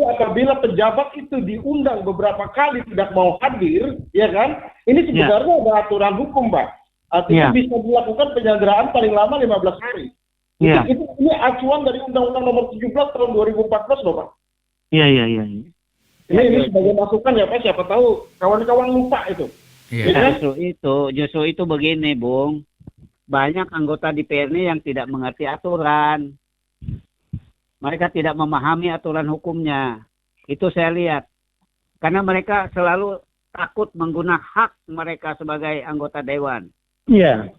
apabila pejabat itu diundang beberapa kali tidak mau hadir, ya kan? Ini sebenarnya ada aturan hukum, Pak. Artinya Iya. bisa dilakukan penyanderaan paling lama 15 hari. Iya. Ini acuan dari Undang-Undang Nomor 17 tahun 2014 loh Pak. Iya, iya, iya. Ini sebagai masukan ya Pak, siapa tahu kawan-kawan lupa itu. Iya. Ya kan? Justru itu begini, Bung. Banyak anggota DPR ini yang tidak mengerti aturan. Mereka tidak memahami aturan hukumnya. Itu saya lihat. Karena mereka selalu takut menggunakan hak mereka sebagai anggota dewan. Iya.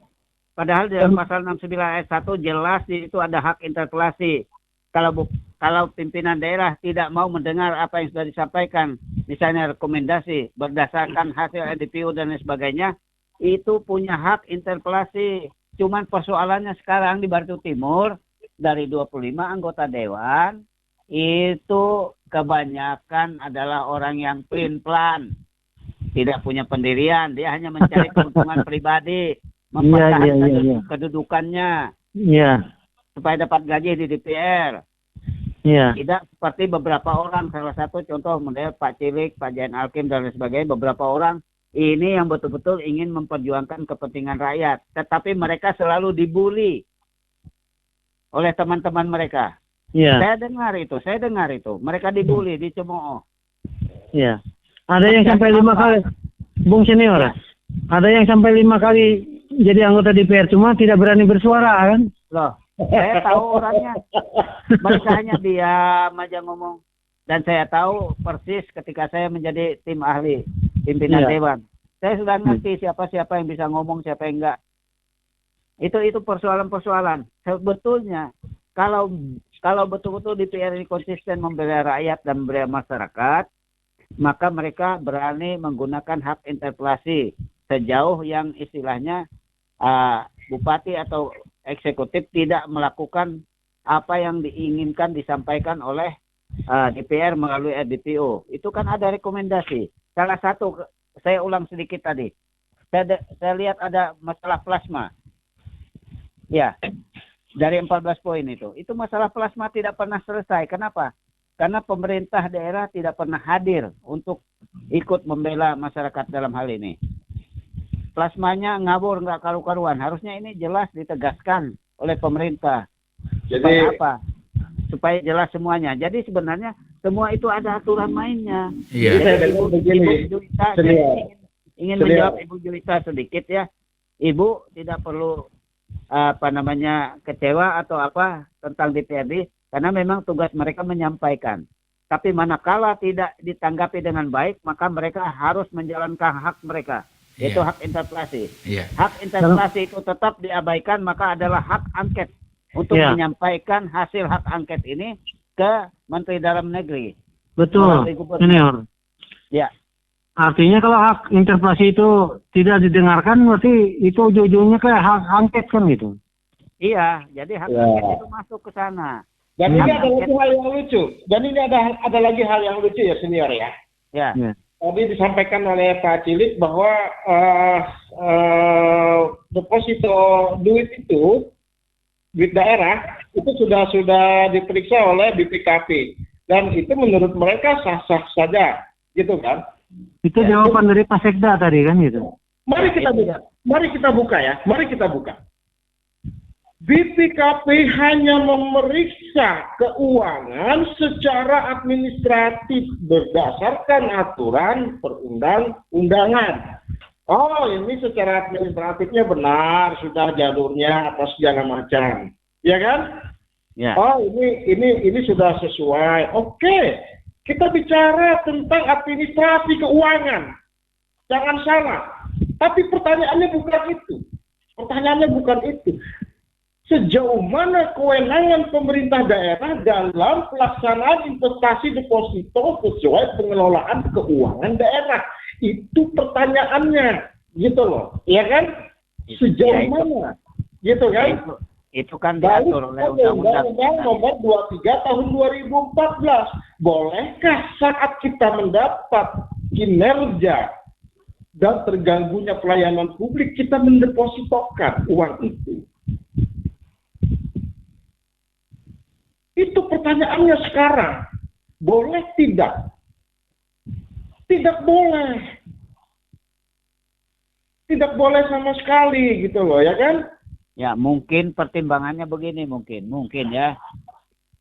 Padahal dalam pasal 69 ayat 1 jelas di situ ada hak interpelasi. Kalau pimpinan daerah tidak mau mendengar apa yang sudah disampaikan, misalnya rekomendasi berdasarkan hasil RDPU dan lain sebagainya, itu punya hak interpelasi. Cuman persoalannya sekarang di Batu Timur, dari 25 anggota dewan, itu kebanyakan adalah orang yang plan, tidak punya pendirian, dia hanya mencari keuntungan pribadi, mempertahankan kedudukannya, supaya dapat gaji di DPR. Tidak seperti beberapa orang, salah satu contoh model Pak Cilik, Pak Jain Alkim dan lain sebagainya, beberapa orang ini yang betul-betul ingin memperjuangkan kepentingan rakyat, tetapi mereka selalu dibully oleh teman-teman mereka. Saya dengar itu, mereka dibully, dicemooh. Iya. Ada yang sampai 5 kali, Bung Senior. Ada yang sampai 5 kali jadi anggota DPR, cuma tidak berani bersuara kan? Loh, saya tahu orangnya. Mereka hanya diam aja ngomong. Dan saya tahu persis ketika saya menjadi tim ahli, pimpinan dewan. Saya sudah ngerti siapa-siapa yang bisa ngomong, siapa yang enggak. Itu persoalan-persoalan. Sebetulnya, kalau betul-betul DPR ini konsisten membela rakyat dan membela masyarakat, maka mereka berani menggunakan hak interpelasi sejauh yang istilahnya bupati atau eksekutif tidak melakukan apa yang diinginkan disampaikan oleh DPR melalui RDPO. Itu kan ada rekomendasi. Salah satu, saya ulang sedikit tadi. Saya lihat ada masalah plasma. Ya, dari 14 poin itu. Itu masalah plasma tidak pernah selesai. Kenapa? Karena pemerintah daerah tidak pernah hadir untuk ikut membela masyarakat dalam hal ini. Plasmanya ngawur, nggak karu-karuan. Harusnya ini jelas ditegaskan oleh pemerintah. Supaya apa? Supaya jelas semuanya. Jadi sebenarnya semua itu ada aturan mainnya. Iya. Jadi Ibu Juwita, ingin menjawab Ibu Juwita sedikit ya. Ibu tidak perlu kecewa atau apa tentang DPRD. Karena memang tugas mereka menyampaikan. Tapi manakala tidak ditanggapi dengan baik, maka mereka harus menjalankan hak mereka. Yaitu hak interpelasi. Hak interpelasi itu tetap diabaikan, maka adalah hak angket. Untuk menyampaikan hasil hak angket ini ke Menteri Dalam Negeri. Betul, Senior. Ya. Artinya kalau hak interpelasi itu tidak didengarkan, berarti itu ujung-ujungnya ke hak angket kan gitu. Iya, jadi hak angket itu masuk ke sana. Dan ini ada lagi hal yang lucu. Dan ini ada lagi hal yang lucu ya Senior ya. Ya. Tadi disampaikan oleh Pak Cilik bahwa deposito duit itu, duit daerah itu sudah diperiksa oleh BPKP dan itu menurut mereka sah-sah saja, gitu kan? Itu jawaban dari Pak Sekda tadi kan gitu. Mari kita buka. BPKP hanya memeriksa keuangan secara administratif berdasarkan aturan perundang-undangan. Oh, ini secara administratifnya benar, sudah jalurnya atau segala macam, ya kan? Ya. Oh, ini sudah sesuai. Oke, kita bicara tentang administrasi keuangan. Jangan salah. Tapi pertanyaannya bukan itu. Sejauh mana kewenangan pemerintah daerah dalam pelaksanaan investasi deposito sesuai pengelolaan keuangan daerah? Itu pertanyaannya, gitu loh, ya kan? Sejauh mana, gitu kan? Itu kan diatur oleh Undang-Undang Nomor 23 tahun 2014. Bolehkah saat kita mendapat kinerja dan terganggunya pelayanan publik kita mendepositokan uang itu? Itu pertanyaannya sekarang. Boleh tidak? Tidak boleh. Tidak boleh sama sekali gitu loh, ya kan? Ya, mungkin pertimbangannya begini, mungkin ya.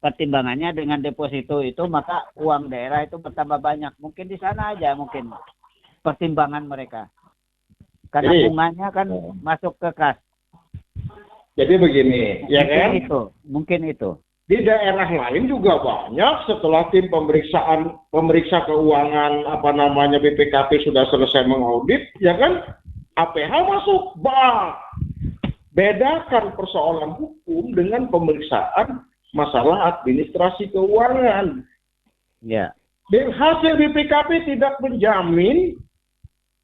Pertimbangannya dengan deposito itu maka uang daerah itu bertambah banyak. Mungkin di sana aja mungkin pertimbangan mereka. Karena Jadi- bunganya kan masuk ke kas. Jadi begini, ya kan? Mungkin itu. Di daerah lain juga banyak setelah tim pemeriksa keuangan BPKP sudah selesai mengaudit, ya kan? APH masuk, bedakan persoalan hukum dengan pemeriksaan masalah administrasi keuangan. Ya. Dan hasil BPKP tidak menjamin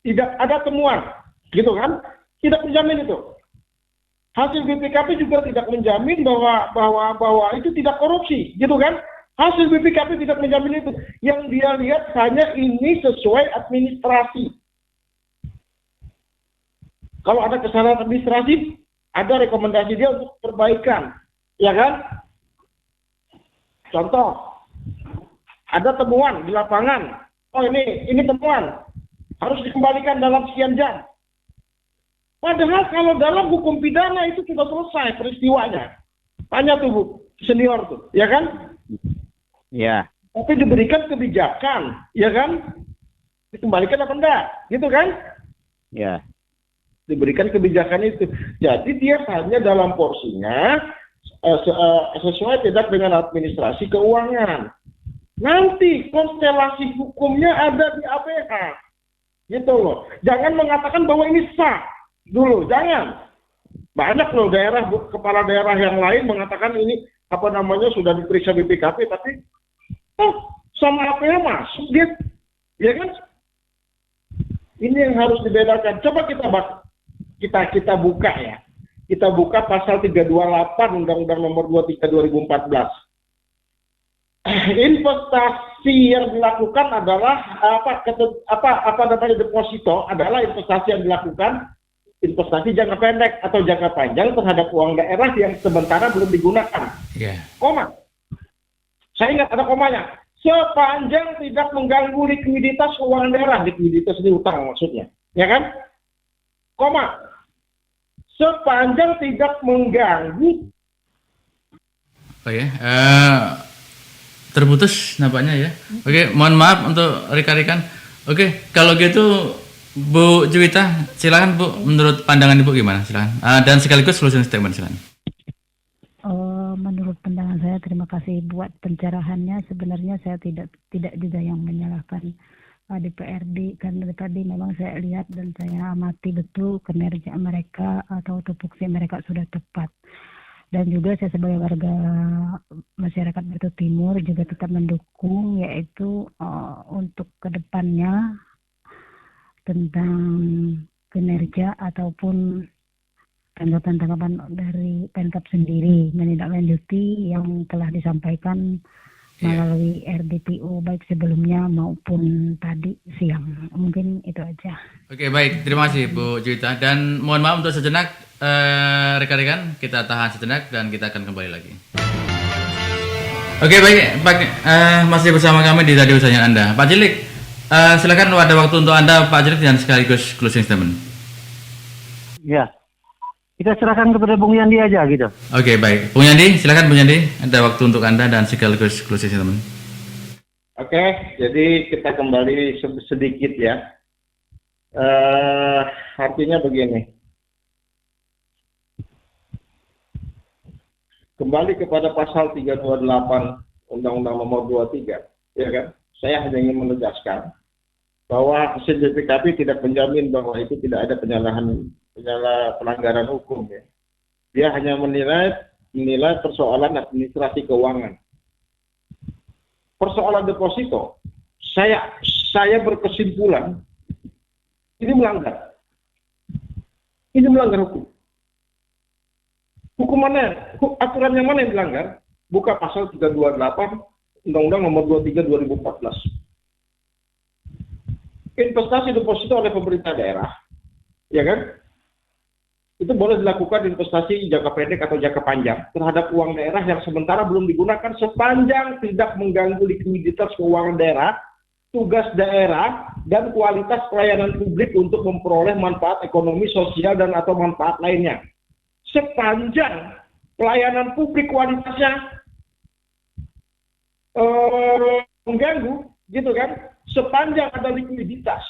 tidak ada temuan, gitu kan? Tidak menjamin itu. Hasil BPKP juga tidak menjamin bahwa itu tidak korupsi, gitu kan? Hasil BPKP tidak menjamin itu. Yang dia lihat hanya ini sesuai administrasi. Kalau ada kesalahan administrasi, ada rekomendasi dia untuk perbaikan, ya kan? Contoh, ada temuan di lapangan. Oh ini temuan, harus dikembalikan dalam sekian jam. Padahal kalau dalam hukum pidana itu sudah selesai peristiwanya. Tanya tuh Bu, senior tuh, ya kan? Ya. Tapi diberikan kebijakan, ya kan? Dikembalikan apa enggak? Gitu kan? Ya. Diberikan kebijakan itu. Jadi dia hanya dalam porsinya sesuai tidak dengan administrasi keuangan. Nanti konstelasi hukumnya ada di APH. Gitu loh. Jangan mengatakan bahwa ini sah. Dulu, jangan. Banyak loh kepala daerah yang lain mengatakan ini sudah diperiksa BPKP, tapi sama APH masuk dia. Ya kan? Ini yang harus dibedakan. Coba kita buka ya. Kita buka pasal 328 Undang-Undang Nomor 23 2014. Investasi yang dilakukan adalah deposito adalah investasi yang dilakukan investasi jangka pendek atau jangka panjang terhadap uang daerah yang sementara belum digunakan. Yeah. Koma. Saya ingat ada komanya. Sepanjang tidak mengganggu likuiditas keuangan daerah, likuiditas ini utang maksudnya, ya kan? Koma. Sepanjang tidak mengganggu. Oh ya, terputus nampaknya ya. Oke, mohon maaf untuk rekan-rekan. Oke, kalau gitu Bu Juwita, silakan Bu, menurut pandangan Ibu gimana? Silakan. Dan sekaligus closing statement silakan. Menurut pandangan saya, terima kasih buat pencerahannya. Sebenarnya saya tidak juga yang menyalahkan DPRD, karena tadi memang saya lihat dan saya amati betul kinerja mereka atau tupoksi mereka sudah tepat. Dan juga saya sebagai warga masyarakat Batu Timur juga tetap mendukung, yaitu untuk kedepannya tentang kinerja ataupun tanggapan-tanggapan dari Pemkab sendiri menindaklanjuti yang telah disampaikan melalui RDPO baik sebelumnya maupun tadi siang. Mungkin itu aja. Oke, baik, terima kasih Bu Juwita, dan mohon maaf untuk sejenak rekan-rekan, kita tahan sejenak dan kita akan kembali lagi. Oke, baik, masih bersama kami di Radio Sayangan Anda. Pak Cilik, silakan ada waktu untuk Anda Pak Cilik dan sekaligus closing statement. Ya. Kita serahkan kepada Bung Yandi aja gitu. Oke, baik. Bung Yandi, silakan Bung Yandi, ada waktu untuk Anda dan sekaligus closing statement. Oke, jadi kita kembali sedikit ya. Artinya begini. Kembali kepada pasal 328 Undang-Undang Nomor 23, ya kan? Saya hanya ingin menegaskan bahwa hasil BPKP tidak menjamin bahwa itu tidak ada pelanggaran hukum ya. Dia hanya menilai persoalan administrasi keuangan. Persoalan deposito, saya berkesimpulan ini melanggar. Ini melanggar hukum. Hukum mana? Aturan yang mana yang dilanggar? Buka pasal 328 Undang-Undang Nomor 23 2014. Investasi deposito oleh pemerintah daerah, ya kan? Itu boleh dilakukan investasi jangka pendek atau jangka panjang terhadap uang daerah yang sementara belum digunakan sepanjang tidak mengganggu likuiditas keuangan daerah tugas daerah dan kualitas pelayanan publik untuk memperoleh manfaat ekonomi, sosial, dan atau manfaat lainnya. Sepanjang pelayanan publik kualitasnya mengganggu, gitu kan? Sepanjang ada likuiditas,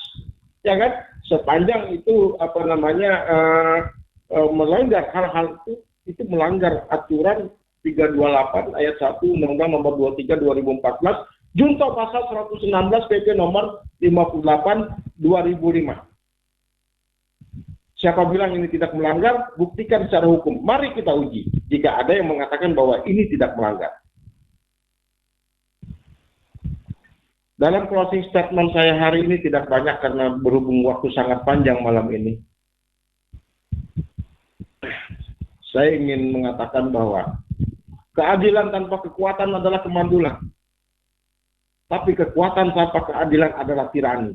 ya kan? Sepanjang itu melanggar hal-hal itu melanggar aturan 328 ayat 1 Undang-Undang Nomor 23 2014, Junto Pasal 116 PP Nomor 58 2005. Siapa bilang ini tidak melanggar, buktikan secara hukum. Mari kita uji. Jika ada yang mengatakan bahwa ini tidak melanggar. Dalam closing statement saya hari ini tidak banyak karena berhubung waktu sangat panjang malam ini. Saya ingin mengatakan bahwa keadilan tanpa kekuatan adalah kemandulan. Tapi kekuatan tanpa keadilan adalah tirani.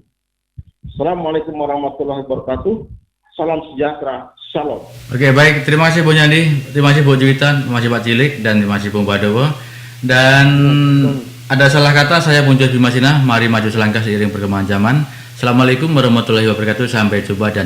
Assalamualaikum warahmatullahi wabarakatuh. Salam sejahtera. Shalom. Oke, baik. Terima kasih Bu Nyandi, terima kasih Bu Juwita, terima kasih Pak Cilik, dan terima kasih Bu Badowo. Dan ada salah kata, saya muncul di Masina. Mari maju selangkah seiring perkembangan zaman. Assalamualaikum warahmatullahi wabarakatuh. Sampai jumpa dan